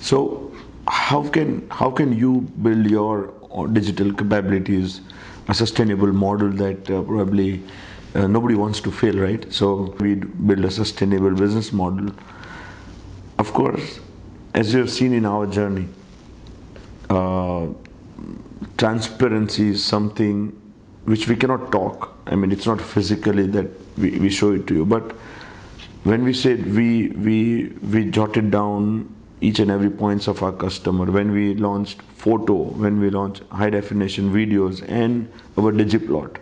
So how can you build your digital capabilities, a sustainable model that probably nobody wants to fail, right? So we build a sustainable business model. Of course, as you have seen in our journey, uh, transparency is something which we cannot talk. It's not physically that we show it to you, but when we said we jotted down each and every points of our customer, when we launched photo, when we launched high definition videos and our digiplot.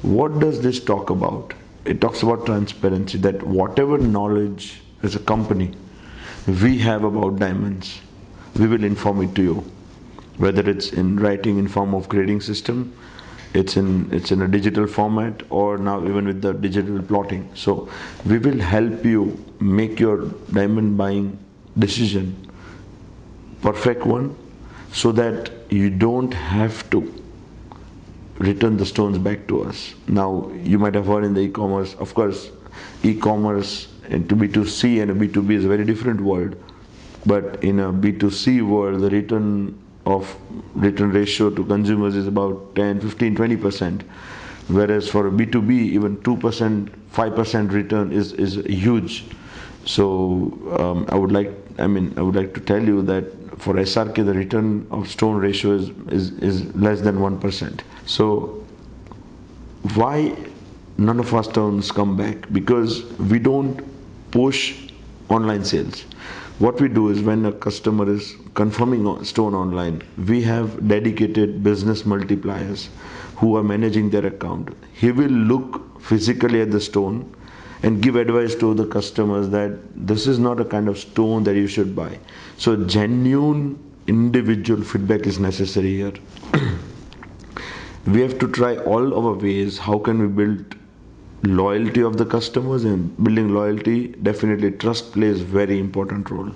What does this talk about? It talks about transparency, that whatever knowledge as a company we have about diamonds, we will inform it to you, whether it's in writing in form of grading system, it's in a digital format, or now even with the digital plotting. So we will help you make your diamond buying decision perfect one, so that you don't have to return the stones back to us. Now you might have heard in the e-commerce, of course, e-commerce and to B2C and a B2B is a very different world. But in a B2C world, the return ratio to consumers is about 10, 15, 20%. Whereas for a B2B, even 2%, 5% return is huge. So I would like to tell you that for SRK, the return of stone ratio is less than 1%. So why none of our stones come back? Because we don't push online sales. What we do is, when a customer is confirming stone online, we have dedicated business multipliers who are managing their account. He will look physically at the stone and give advice to the customers that this is not a kind of stone that you should buy. So genuine individual feedback is necessary here. We have to try all our ways. How can we build loyalty of the customers? And building loyalty, definitely trust plays very important role.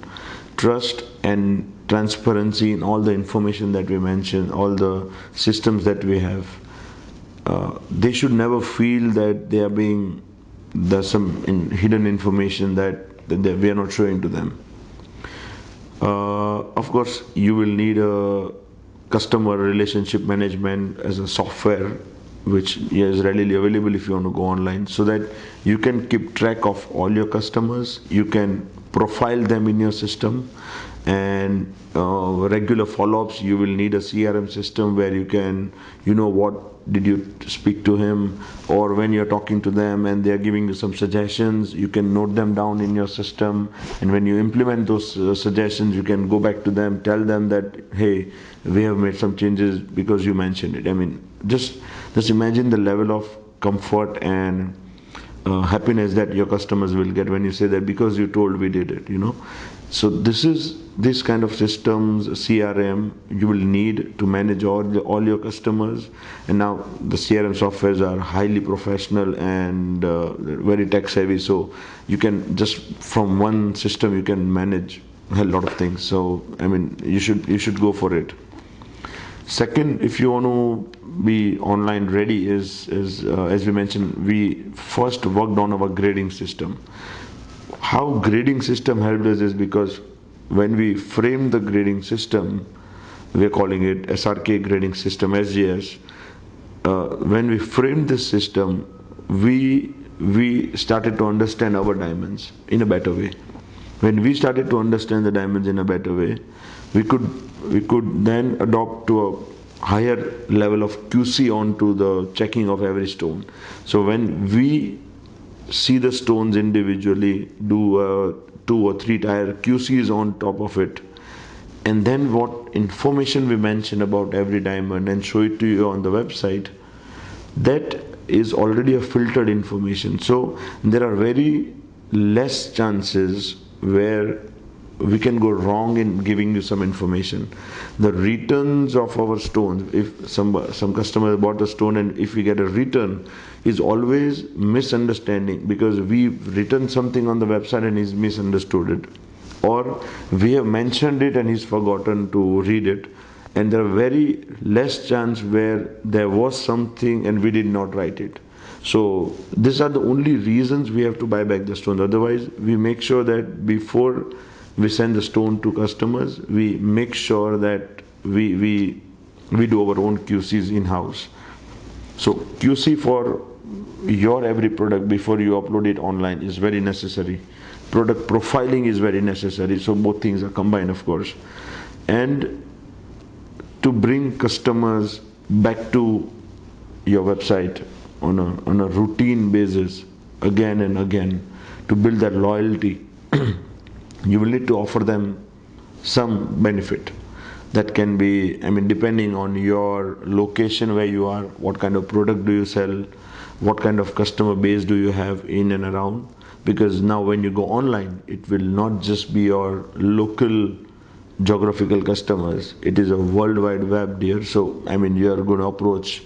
Trust and transparency in all the information that we mentioned, all the systems that we have. They should never feel that there's some hidden information that we are not showing to them. Of course, you will need a customer relationship management as a software, which is readily available if you want to go online, so that you can keep track of all your customers, you can profile them in your system, and regular follow-ups. You will need a CRM system where you can, what did you speak to him, or when you're talking to them and they're giving you some suggestions, you can note them down in your system, and when you implement those suggestions, you can go back to them, tell them that, hey, we have made some changes because you mentioned it. Just imagine the level of comfort and happiness that your customers will get when you say that because you told, we did it. So this kind of systems, CRM, you will need to manage all your customers. And now the CRM softwares are highly professional and very tech savvy, so you can just from one system you can manage a lot of things. So you should go for it. Second, if you want to be online ready, is as we mentioned, we first worked on our grading system. How grading system helped us is because when we framed the grading system, we're calling it SRK grading system, SGS. When we framed this system, we started to understand our diamonds in a better way. When we started to understand the diamonds in a better way, we could then adopt to a higher level of QC onto the checking of every stone. So when we see the stones individually, do 2 or 3 tier QCs on top of it, and then what information we mention about every diamond and show it to you on the website, that is already a filtered information. So there are very less chances where we can go wrong in giving you some information. The returns of our stones, if some customer bought a stone and if we get a return, is always misunderstanding, because we've written something on the website and he's misunderstood it, or we have mentioned it and he's forgotten to read it, and there are very less chance where there was something and we did not write it. So these are the only reasons we have to buy back the stones. Otherwise, we make sure that before we send the stone to customers, we make sure that we do our own QCs in-house. So QC for your every product before you upload it online is very necessary. Product profiling is very necessary. So both things are combined, of course. And to bring customers back to your website on a routine basis again and again, to build that loyalty, you will need to offer them some benefit. That can be, I mean, depending on your location where you are, what kind of product do you sell, what kind of customer base do you have in and around. Because now when you go online, it will not just be your local geographical customers, it is a world wide web, dear. So I mean, you are going to approach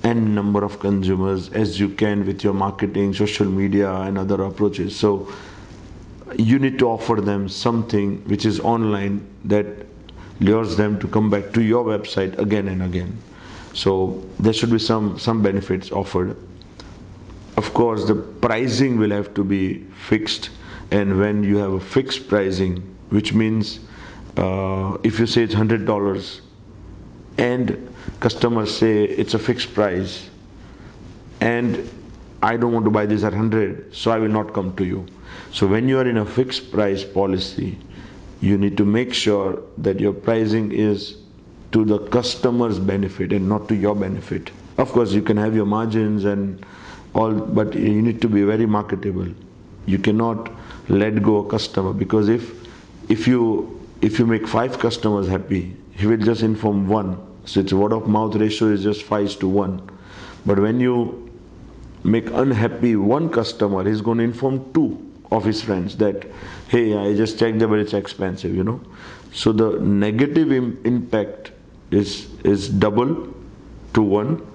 n number of consumers as you can with your marketing, social media and other approaches. So you need to offer them something which is online that lures them to come back to your website again and again. So there should be some benefits offered. Of course, the pricing will have to be fixed, and when you have a fixed pricing, which means if you say it's $100 and customers say it's a fixed price and I don't want to buy this at 100, so I will not come to you. So when you are in a fixed price policy, you need to make sure that your pricing is to the customer's benefit and not to your benefit. Of course, you can have your margins and all, but you need to be very marketable. You cannot let go a customer, because if you make 5 customers happy, he will just inform 1. So its word of mouth ratio is just 5:1. But when you make unhappy 1 customer, he's going to inform 2 of his friends that, hey, I just checked it, but it's expensive, you know. So the negative impact is double to 1,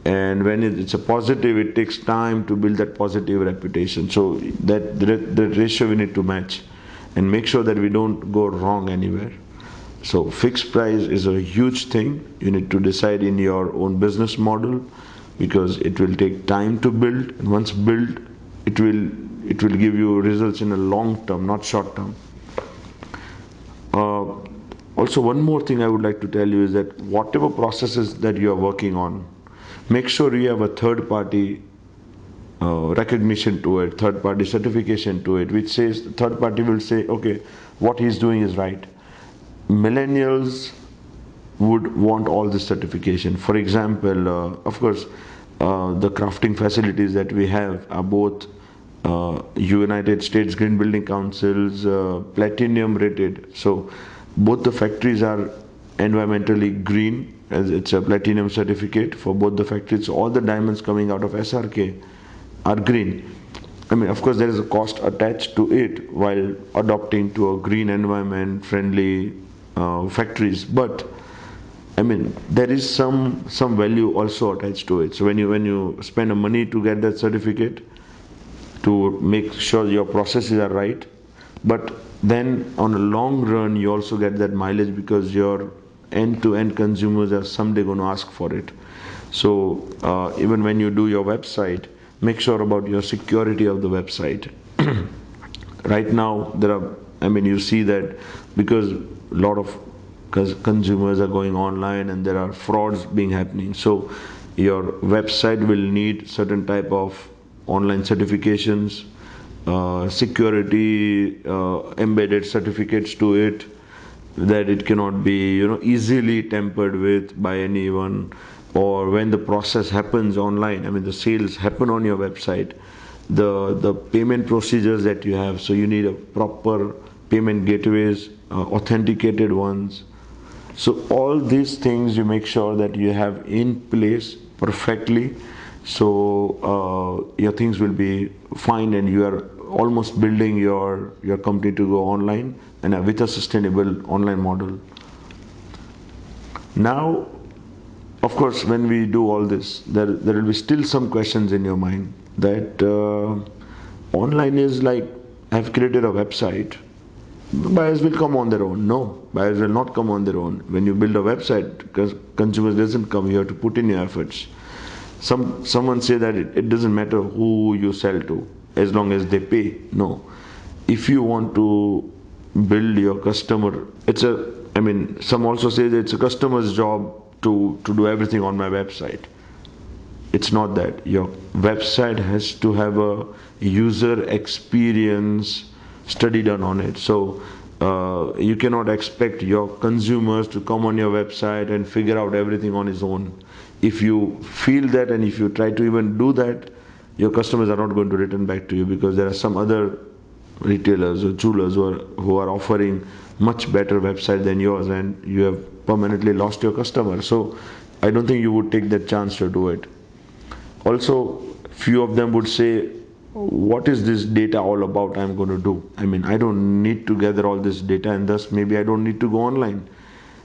and when it's a positive, it takes time to build that positive reputation. So that ratio we need to match and make sure that we don't go wrong anywhere. So fixed price is a huge thing. You need to decide in your own business model, because it will take time to build, and once built, it will give you results in a long term, not short term. Also, one more thing I would like to tell you is that whatever processes that you are working on, make sure you have a third party recognition to it, third party certification to it, which says the third party will say, okay, what he's doing is right. Millennials would want all this certification. For example, of course, the crafting facilities that we have are both United States Green Building Council's platinum rated. So both the factories are environmentally green, as it's a platinum certificate for both the factories. All the diamonds coming out of SRK are green. I mean, of course, there is a cost attached to it while adopting to a green environment friendly factories, but I mean, there is some value also attached to it. So when you spend money to get that certificate, to make sure your processes are right, but then on a long run you also get that mileage, because your end-to-end consumers are someday going to ask for it. So even when you do your website, make sure about your security of the website. Right now you see that because a lot of consumers are going online and there are frauds being happening, so your website will need certain type of online certifications, security embedded certificates to it, that it cannot be easily tampered with by anyone. Or when the process happens online, I mean the sales happen on your website, the payment procedures that you have, so you need a proper payment gateways, authenticated ones. So all these things you make sure that you have in place perfectly, so your things will be fine and you are almost building your company to go online, and with a sustainable online model. Now, of course, when we do all this, there will be still some questions in your mind that online is like, I've created a website, buyers will come on their own. No, buyers will not come on their own. When you build a website, because consumers doesn't come, you have to put in your efforts. Someone say that it doesn't matter who you sell to as long as they pay. No, if you want to build your customer, some also say that it's a customer's job to do everything on my website. It's not that. Your website has to have a user experience study done on it. So you cannot expect your consumers to come on your website and figure out everything on his own. If you feel that, and if you try to even do that, your customers are not going to return back to you, because there are some other retailers or jewelers who are offering much better website than yours, and you have permanently lost your customer. So I don't think you would take that chance to do it. Also, few of them would say, what is this data all about I'm going to do? I don't need to gather all this data, and thus maybe I don't need to go online.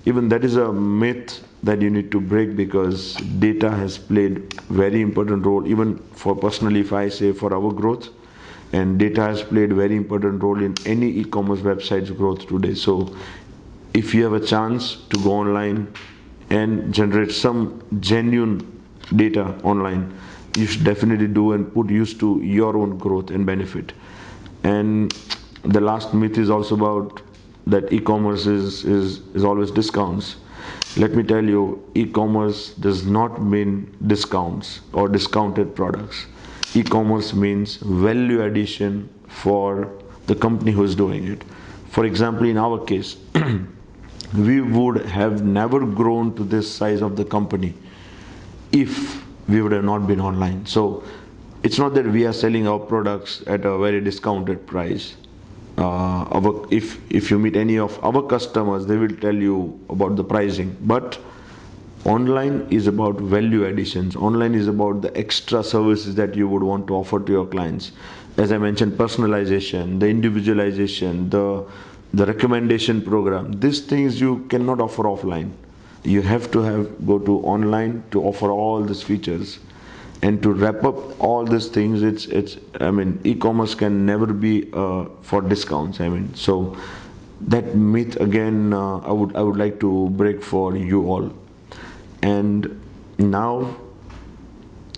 Even that is a myth that you need to break, because data has played very important role, even for personally, if I say, for our growth. And data has played very important role in any e-commerce website's growth today. So if you have a chance to go online and generate some genuine data online, you should definitely do, and put use to your own growth and benefit. And the last myth is also about that e-commerce is always discounts. Let me tell you, e-commerce does not mean discounts or discounted products. E-commerce means value addition for the company who is doing it. For example, in our case, we would have never grown to this size of the company if we would have not been online. So it's not that we are selling our products at a very discounted price. If you meet any of our customers, they will tell you about the pricing. But online is about value additions. Online is about the extra services that you would want to offer to your clients. As I mentioned, personalization, the individualization, the recommendation program. These things you cannot offer offline. You have to go to online to offer all these features. And to wrap up all these things, e-commerce can never be for discounts. So that myth again, I would like to break for you all. And now,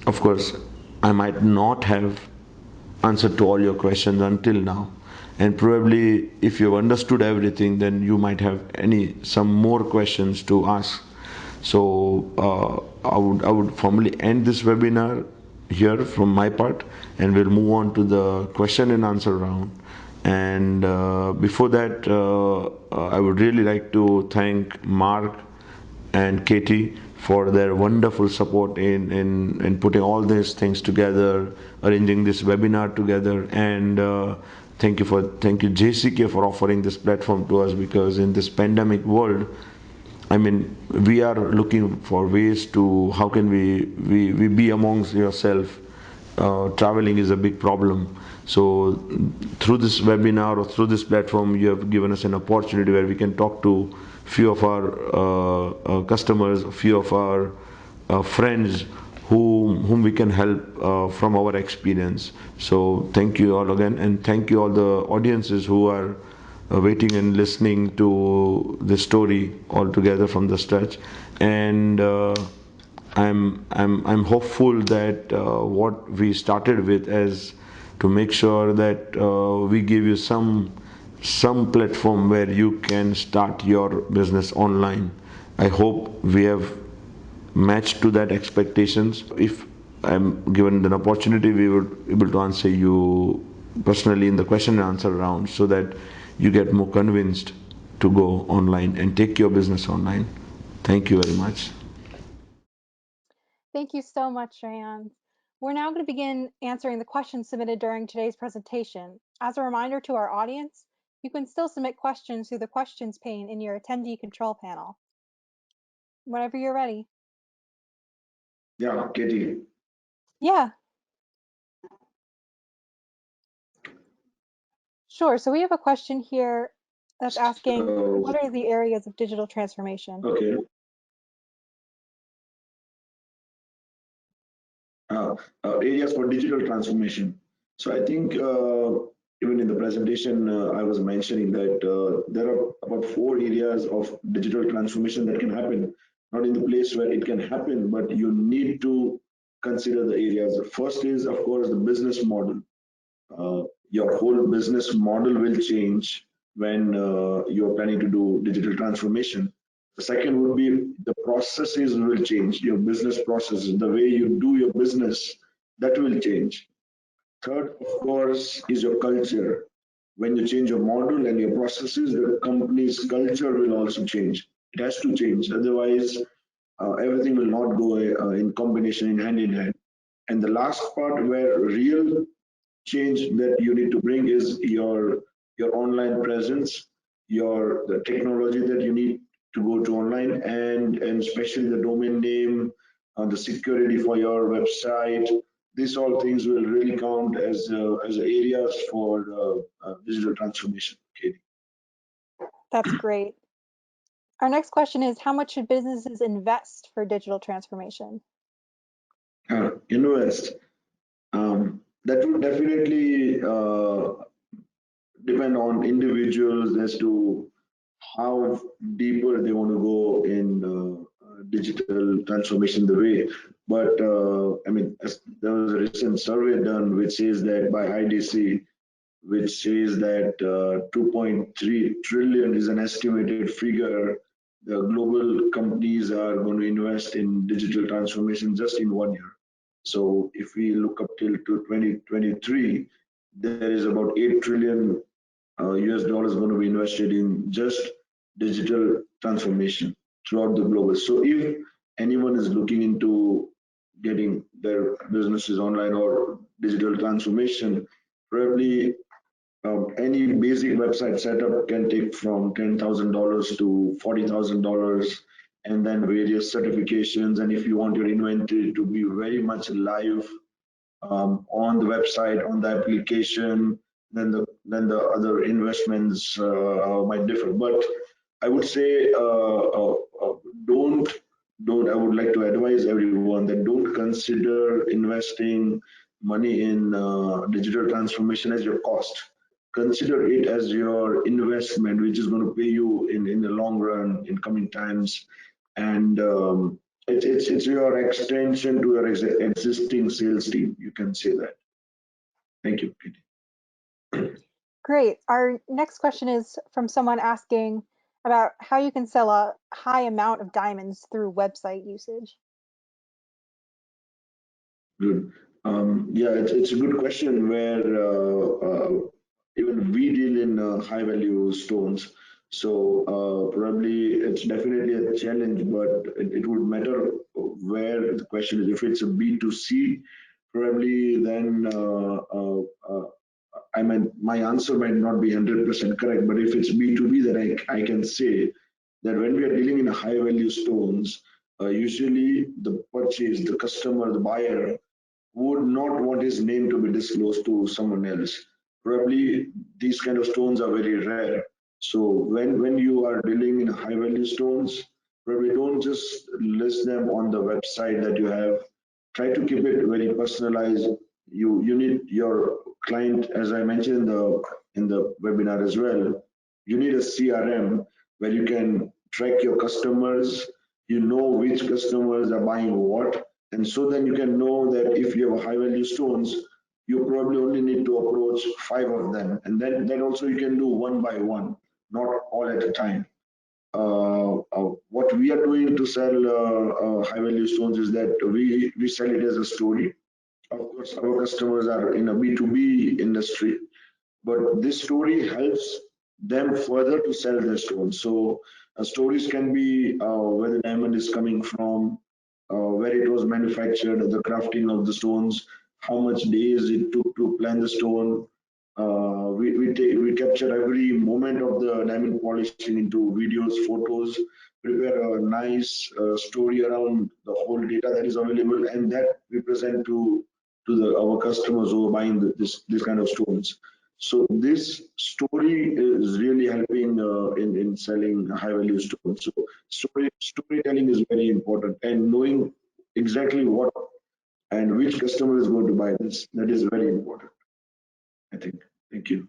of course, I might not have answered to all your questions until now, and probably if you've understood everything, then you might have some more questions to ask. So I would formally end this webinar here from my part, and we'll move on to the question and answer round. And before that, I would really like to thank Mark and Katie for their wonderful support in putting all these things together, arranging this webinar together. And thank you JCK for offering this platform to us, because in this pandemic world, we are looking for ways to how can we be amongst yourself. Traveling is a big problem. So through this webinar or through this platform, you have given us an opportunity where we can talk to few of our customers, a few of our friends whom we can help from our experience. So thank you all again, and thank you all the audiences who are waiting and listening to the story all together from the stretch. And I'm hopeful that what we started with is to make sure that we give you some platform where you can start your business online. I hope we have matched to that expectations. If I'm given an opportunity, we would be able to answer you personally in the question and answer round, so that you get more convinced to go online and take your business online. Thank you very much. Thank you so much, Shreyans. We're now going to begin answering the questions submitted during today's presentation. As a reminder to our audience, you can still submit questions through the questions pane in your attendee control panel. Whenever you're ready. Yeah, Katie. Yeah. Sure. So we have a question here That's asking, So, what are the areas of digital transformation? okay. Areas for digital transformation. So I think even in the presentation, I was mentioning that there are about 4 areas of digital transformation that can happen, not in the place where it can happen, but you need to consider the areas. The first is, of course, the business model. Your whole business model will change when you're planning to do digital transformation. The second would be the processes will change, your business processes, the way you do your business, that will change. Third, of course, is your culture. When you change your model and your processes, the company's culture will also change. It has to change. Otherwise, everything will not go in combination, in hand in hand. And the last part where real change that you need to bring is your online presence, your the technology that you need to go to online, and especially the domain name, the security for your website. These all things will really count as areas for digital transformation. Katie. That's great. Our next question is, how much should businesses invest for digital transformation? Invest. That would definitely depend on individuals as to how deeper they want to go in digital transformation the way. But I mean, there was a recent survey done which says that by IDC, which says that 2.3 trillion is an estimated figure the global companies are going to invest in digital transformation just in 1 year. So if we look up till to 2023, there is about 8 trillion US dollars going to be invested in just digital transformation throughout the global. So if anyone is looking into getting their businesses online or digital transformation, probably any basic website setup can take from $10,000 to $40,000, and then various certifications. And if you want your inventory to be very much live on the website, on the application, then the other investments might differ. But I would say don't. I would like to advise everyone that don't consider investing money in digital transformation as your cost. Consider it as your investment, which is going to pay you in the long run, in coming times, and it's your extension to your existing sales team. You can say that. Thank you, Katie. Great. Our next question is from someone asking about how you can sell a high amount of diamonds through website usage. Good. Yeah, it's a good question where even we deal in high value stones. So probably it's definitely a challenge, but it would matter where the question is. If it's a B2C, probably then I mean, my answer might not be 100% correct, but if it's B2B, then I can say that when we are dealing in high value stones, usually the purchase, the customer, the buyer would not want his name to be disclosed to someone else. Probably these kind of stones are very rare. So when you are dealing in high value stones, probably don't just list them on the website that you have. Try to keep it very personalized. You need your client, as I mentioned in the webinar as well. You need a CRM where you can track your customers. You know which customers are buying what, and so then you can know that if you have high value stones, you probably only need to approach 5 of them, and then also you can do one by one, not all at a time. What we are doing to sell high value stones is that we sell it as a story. Of course, our customers are in a B2B industry, but this story helps them further to sell their stones. So stories can be where the diamond is coming from, where it was manufactured, the crafting of the stones, how much days it took to plan the stone. We capture every moment of the diamond polishing into videos, photos, prepare a nice story around the whole data that is available, and that we present to our customers who are buying this kind of stones. So this story is really helping in selling high value stones. So storytelling is very important, and knowing exactly what and which customer is going to buy this, that is very important, I think. Thank you.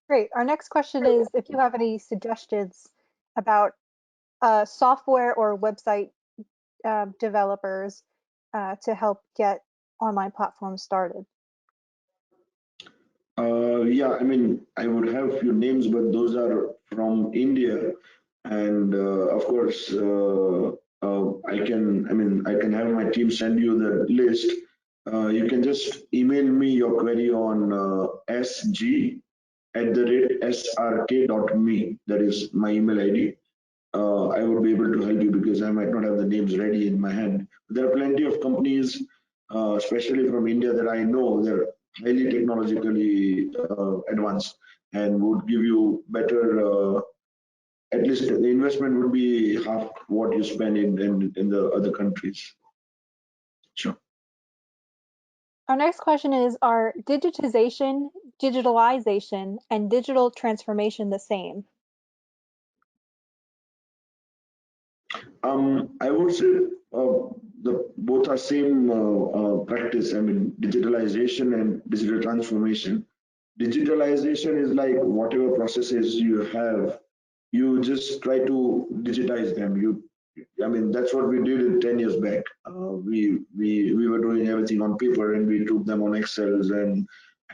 Great. Our next question is if you have any suggestions about software or website developers to help get online platforms started. Yeah, I mean, I would have few names, but those are from India, and of course, I can have my team send you the list. You can just email me your query on sg@srk.me. That is my email ID. I would be able to help you because I might not have the names ready in my hand. There are plenty of companies, especially from India, that I know they're highly technologically advanced and would give you better. At least the investment would be half what you spend in the other countries. Sure. Our next question is, are digitalization, and digital transformation the same? I would say the both are same practice. I mean, digitalization and digital transformation. Digitalization is like whatever processes you have, you just try to digitize them. I mean, that's what we did 10 years back. We were doing everything on paper and we took them on Excels and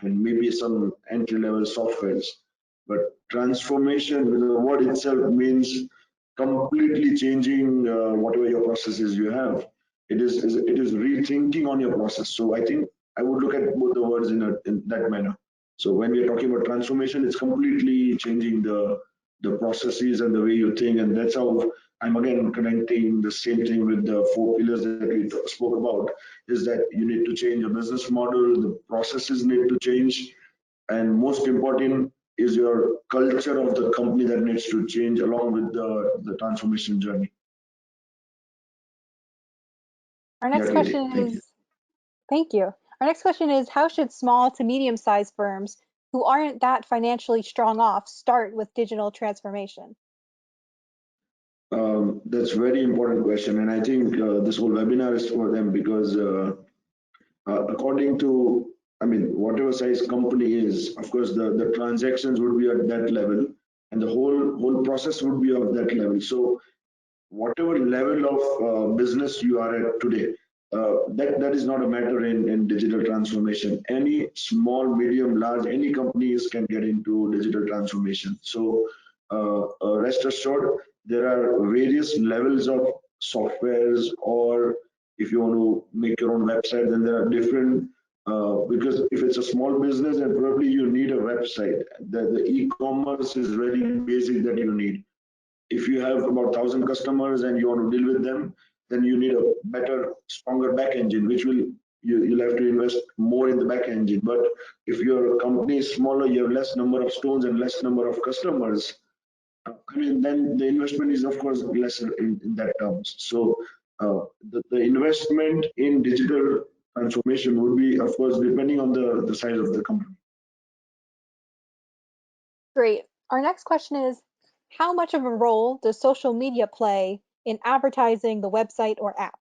maybe some entry level softwares. But transformation, the word itself means completely changing whatever your processes you have. It is rethinking on your process. So I think I would look at both the words in that manner. So when we are talking about transformation, it's completely changing the processes and the way you think, and that's how I'm again connecting the same thing with the four pillars that we spoke about. Is that you need to change your business model, the processes need to change, and most important is your culture of the company that needs to change along with the transformation journey. Our next Yeah, Katie, question thank you. is, thank you. Our next question is, how should small to medium-sized firms who aren't that financially strong off start with digital transformation? That's a very important question, and I think this whole webinar is for them because according to, I mean, whatever size company is, of course, the transactions would be at that level, and the whole process would be of that level. So whatever level of business you are at today, that is not a matter in digital transformation. Any small, medium, large, any companies can get into digital transformation. So rest assured, there are various levels of softwares, or if you want to make your own website, then there are different. Because if it's a small business, then probably you need a website. The e-commerce is very basic that you need. If you have about 1,000 customers and you want to deal with them, then you need a better, stronger back engine, which you'll have to invest more in the back engine. But if your company is smaller, you have less number of stones and less number of customers. I mean, then the investment is of course lesser in that terms. So the investment in digital transformation would be, of course, depending on the size of the company. Great. Our next question is, how much of a role does social media play in advertising the website or app?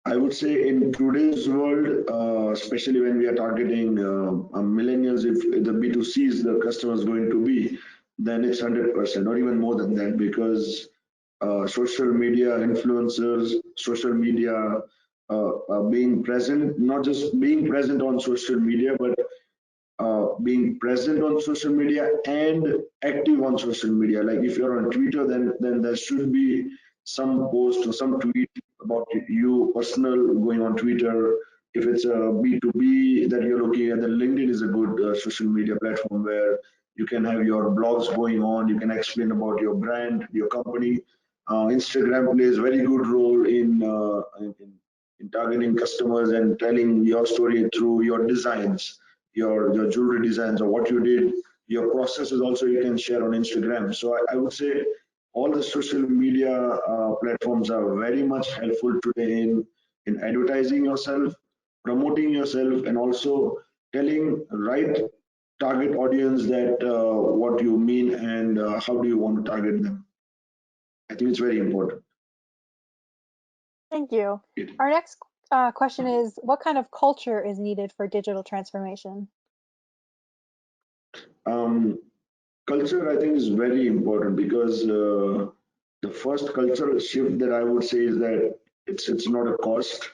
I would say in today's world, especially when we are targeting millennials, if the B2C is the customer is going to be, then it's 100% or even more than that, because social media influencers, social media being present, not just being present on social media, but being present on social media and active on social media. Like if you're on Twitter, then there should be some post or some tweet about you personal going on Twitter. If it's a B2B that you're looking at, then LinkedIn is a good social media platform where you can have your blogs going on. You can explain about your brand, your company. Instagram plays very good role in targeting customers and telling your story through your designs, your jewelry designs or what you did. Your processes also you can share on Instagram. So I would say all the social media platforms are very much helpful today in advertising yourself, promoting yourself, and also telling right target audience that what you mean and how do you want to target them. I think it's very important. Thank you. Our next question is, what kind of culture is needed for digital transformation? Culture, I think, is very important because the first cultural shift that I would say is that it's not a cost,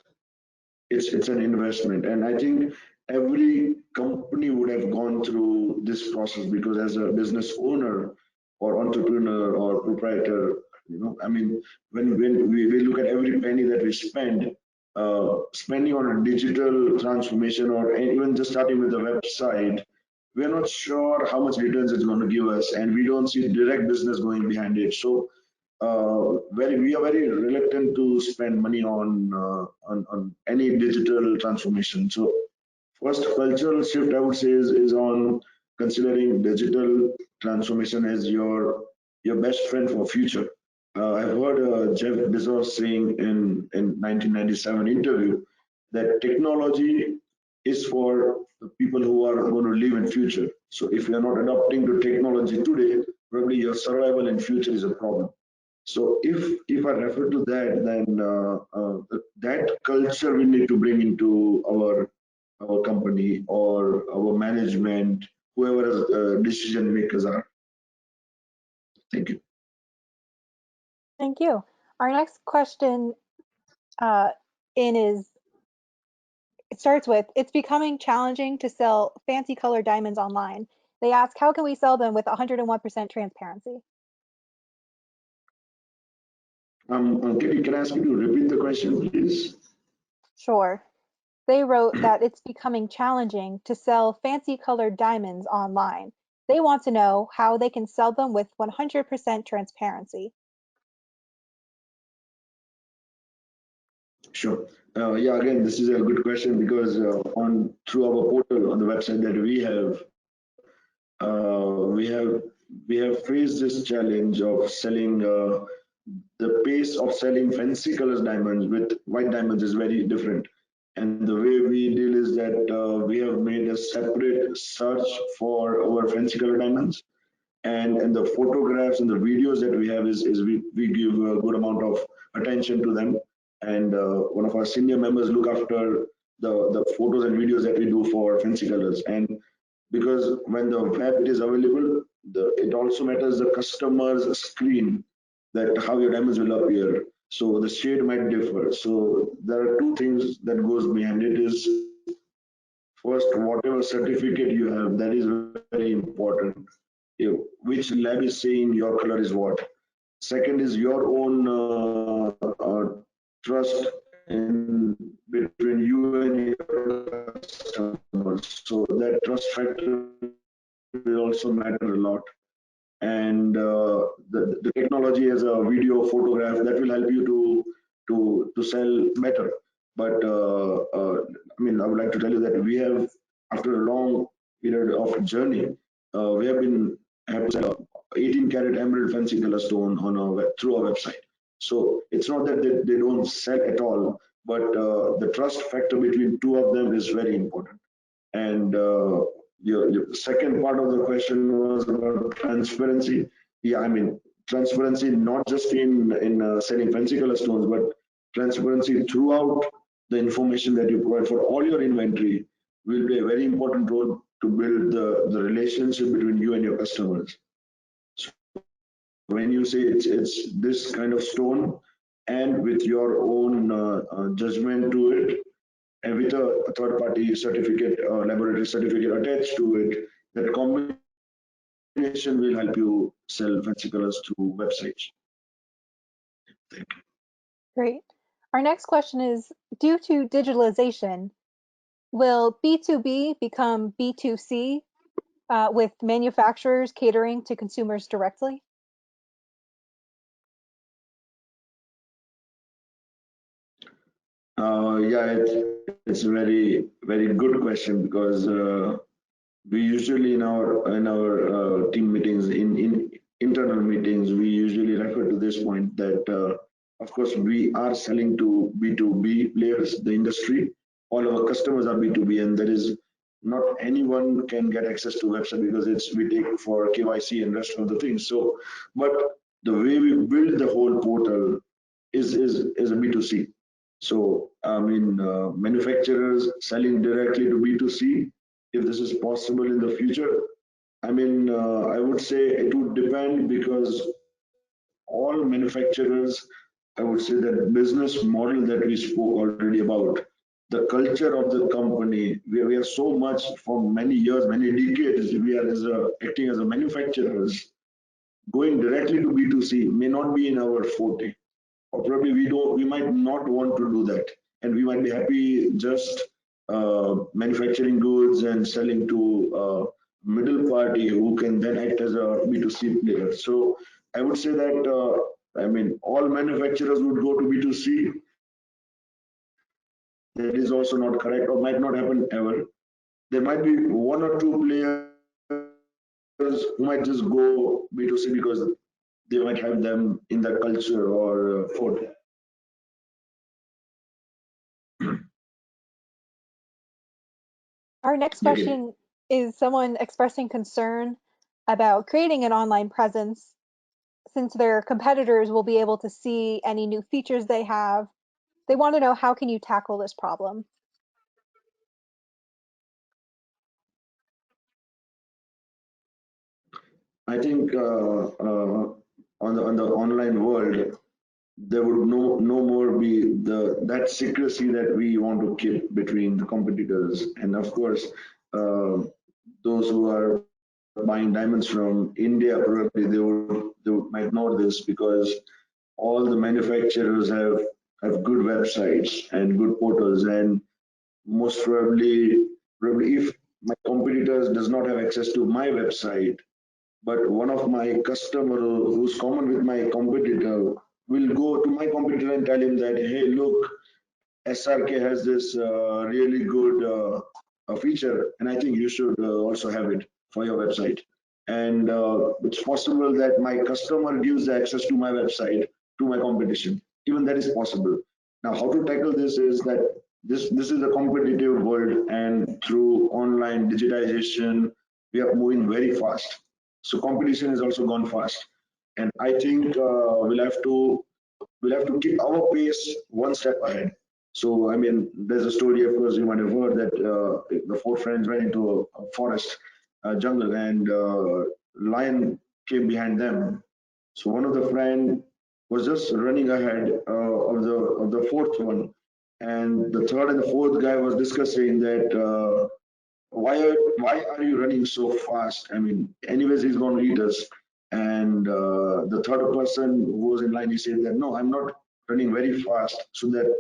it's an investment, and I think every company would have gone through this process because as a business owner or entrepreneur or proprietor, I mean, when we look at every penny that we spend, spending on a digital transformation or even just starting with the website, we're not sure how much returns it's going to give us, and we don't see direct business going behind it. So we are very reluctant to spend money on any digital transformation. So first cultural shift I would say is on considering digital transformation as your best friend for future. I've heard Jeff Bezos saying in 1997 interview that technology is for the people who are going to live in future. So if you're not adapting to technology today, probably your survival in future is a problem. So if I refer to that, then that culture we need to bring into our company or our management, whoever decision makers are. Thank you. Thank you. Our next question it starts with, it's becoming challenging to sell fancy colored diamonds online. They ask, how can we sell them with 101% transparency? Katie, can I ask you to repeat the question, please? Sure. They wrote that it's becoming challenging to sell fancy colored diamonds online. They want to know how they can sell them with 100% transparency. Sure. Yeah, again, this is a good question because through our portal on the website that we have faced this challenge of selling. The pace of selling fancy colors diamonds with white diamonds is very different. And the way we deal is that we have made a separate search for our fancy color diamonds, and the photographs and the videos that we have is we give a good amount of attention to them, and one of our senior members look after the photos and videos that we do for fancy colors. And because when the web is available, it also matters the customer's screen, that how your diamonds will appear, so the shade might differ. So there are two things that goes behind it. Is first, whatever certificate you have, that is very important. Which lab is saying your color is what. Second is your own trust in between you and your customers. So that trust factor will also matter a lot. And the technology as a video photograph, that will help you to sell better. But I mean, I would like to tell you that we have, after a long period of journey, we have been have to sell 18 karat emerald fancy color stone on through our website. So it's not that they don't sell at all, but the trust factor between two of them is very important. And your second part of the question was about transparency. Yeah, I mean, transparency not just in selling fancy color stones, but transparency throughout the information that you provide for all your inventory will play a very important role to build the relationship between you and your customers. So when you say it's this kind of stone, and with your own judgment to it, and with a third-party certificate or laboratory certificate attached to it, that combination will help you sell fancy colors through websites. Thank you. Great. Our next question is, due to digitalization, will B2B become B2C with manufacturers catering to consumers directly? Yeah, it's a very good question because we usually in our team meetings, in internal meetings, we usually refer to this point that of course we are selling to B2B players, the industry. All our customers are B2B, and there is not anyone can get access to website because we take for KYC and rest of the things. So, but the way we build the whole portal is a B2C. So I mean, manufacturers selling directly to B2C, if this is possible in the future, I mean, I would say it would depend because all manufacturers, I would say that business model that we spoke already about, the culture of the company, we are so much for many years, many decades, we are acting as a manufacturers. Going directly to B2C may not be in our forte, or probably we might not want to do that, and we might be happy just manufacturing goods and selling to middle party who can then act as a B2C player. So I would say that I mean all manufacturers would go to B2C. That is also not correct or might not happen ever. There might be one or two players who might just go B2C because they might have them in their culture or forte. Our next Yeah, question is someone expressing concern about creating an online presence since their competitors will be able to see any new features they have. They want to know, how can you tackle this problem? I think on the online world, there would no more be that secrecy that we want to keep between the competitors, and of course, uh, those who are buying diamonds from India probably they would might know this because all the manufacturers have good websites and good portals, and most probably if my competitors does not have access to my website, but one of my customer who's common with my competitor will go to my competitor and tell him that, hey, look, SRK has this really good feature, and I think you should also have it for your website. And it's possible that my customer gives the access to my website to my competition. Even that is possible. Now, how to tackle this is that this is a competitive world, and through online digitization, we are moving very fast. So competition has also gone fast, and I think we'll have to keep our pace one step ahead. So, I mean, there's a story, of course, you might have heard that the four friends went into a forest, jungle, and lion came behind them. So one of the friend was just running ahead of the fourth one, and the third and the fourth guy was discussing that why are you running so fast? I mean, anyways, he's going to eat us. And the third person who was in line, he said that no, I'm not running very fast so that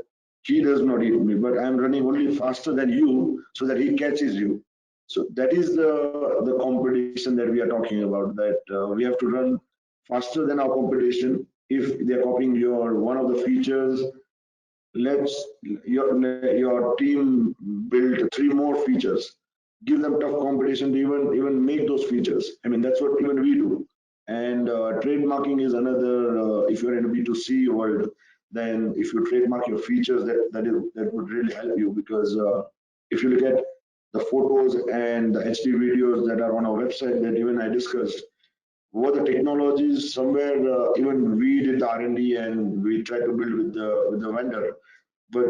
he does not eat me, but I'm running only faster than you so that he catches you. So that is the competition that we are talking about. That we have to run faster than our competition. If they are copying your one of the features, let's your team build three more features, give them tough competition to even make those features. I mean, that's what even we do. And trademarking is another, if you're in a B2C world, then if you trademark your features, that would really help you, because if you look at the photos and the HD videos that are on our website that even I discussed, what the technologies somewhere, even we did the R&D and we tried to build with the vendor, but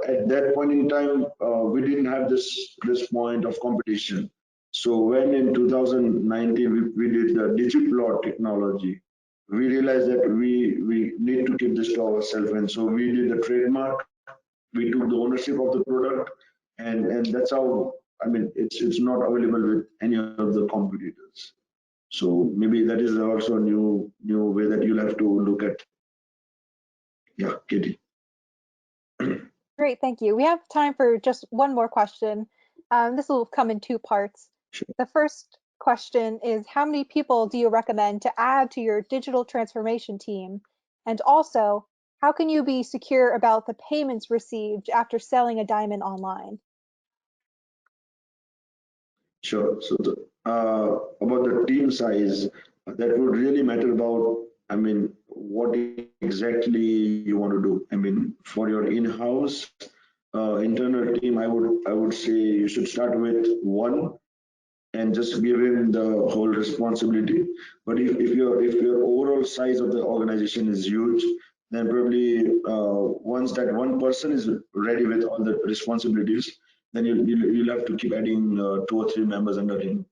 at that point in time, we didn't have this point of competition. So when in 2019 we did the Digiplot technology, we realized that we need to keep this to ourselves, and so we did the trademark. We took the ownership of the product, and that's how. I mean, it's not available with any of the competitors. So maybe that is also a new way that you'll have to look at. Yeah, Katie. Great, thank you. We have time for just one more question. This will come in two parts. Sure. The first question is, how many people do you recommend to add to your digital transformation team? And also, how can you be secure about the payments received after selling a diamond online? Sure. So about the team size, that would really matter about, I mean, what exactly you want to do. I mean, for your in-house, internal team, I would say you should start with one and just give him the whole responsibility. But if your overall size of the organization is huge, then probably once that one person is ready with all the responsibilities, then you'll have to keep adding 2 or 3 members under him.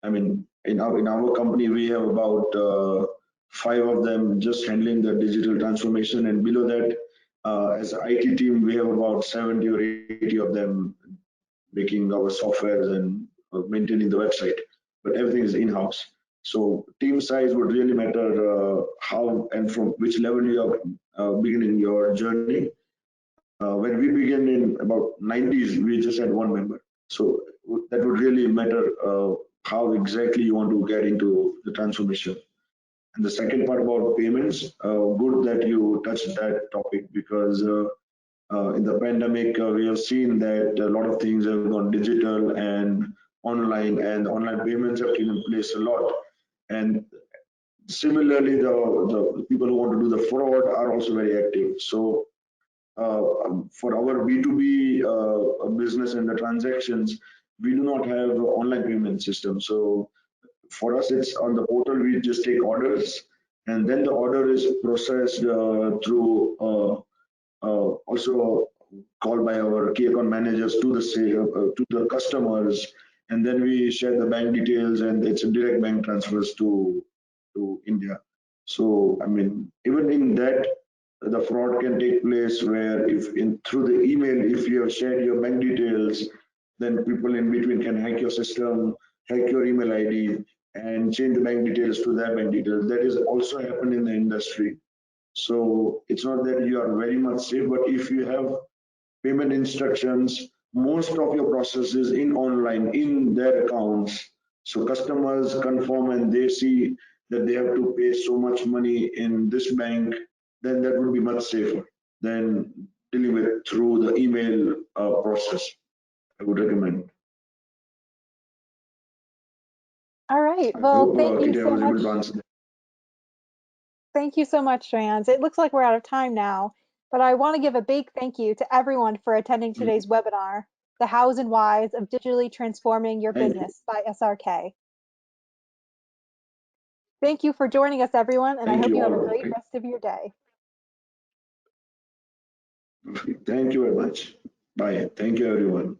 I mean, in our company we have about 5 of them just handling the digital transformation, and below that, as an IT team, we have about 70 or 80 of them making our softwares and maintaining the website, but everything is in-house. So team size would really matter how and from which level you are beginning your journey. When we began in about 90s, we just had 1 member. So that would really matter how exactly you want to get into the transformation. And the second part about payments, good that you touched that topic because in the pandemic, we have seen that a lot of things have gone digital and online payments have taken place a lot. And similarly, the people who want to do the fraud are also very active. So for our B2B business and the transactions, we do not have an online payment system. So for us, it's on the portal. We just take orders, and then the order is processed through also called by our key account managers to to the customers, and then we share the bank details, and it's a direct bank transfers to India. So I mean, even in that, the fraud can take place where if in through the email, if you have shared your bank details, then people in between can hack your system, hack your email ID, and change the bank details to their bank details. That is also happened in the industry. So it's not that you are very much safe, but if you have payment instructions, most of your processes in online in their accounts. So customers confirm and they see that they have to pay so much money in this bank, then that would be much safer than dealing with through the email process. I would recommend. All right. I Well, hope thank you Kitty, I so was able much. to answer that. Thank you so much, Shreyans. It looks like we're out of time now, but I want to give a big thank you to everyone for attending today's webinar, The Hows and Whys of Digitally Transforming Your Thank you. Business by SRK. Thank you for joining us, everyone, and I Thank hope you you have a all. great rest of your day. Thank you very much. Bye. Thank you, everyone.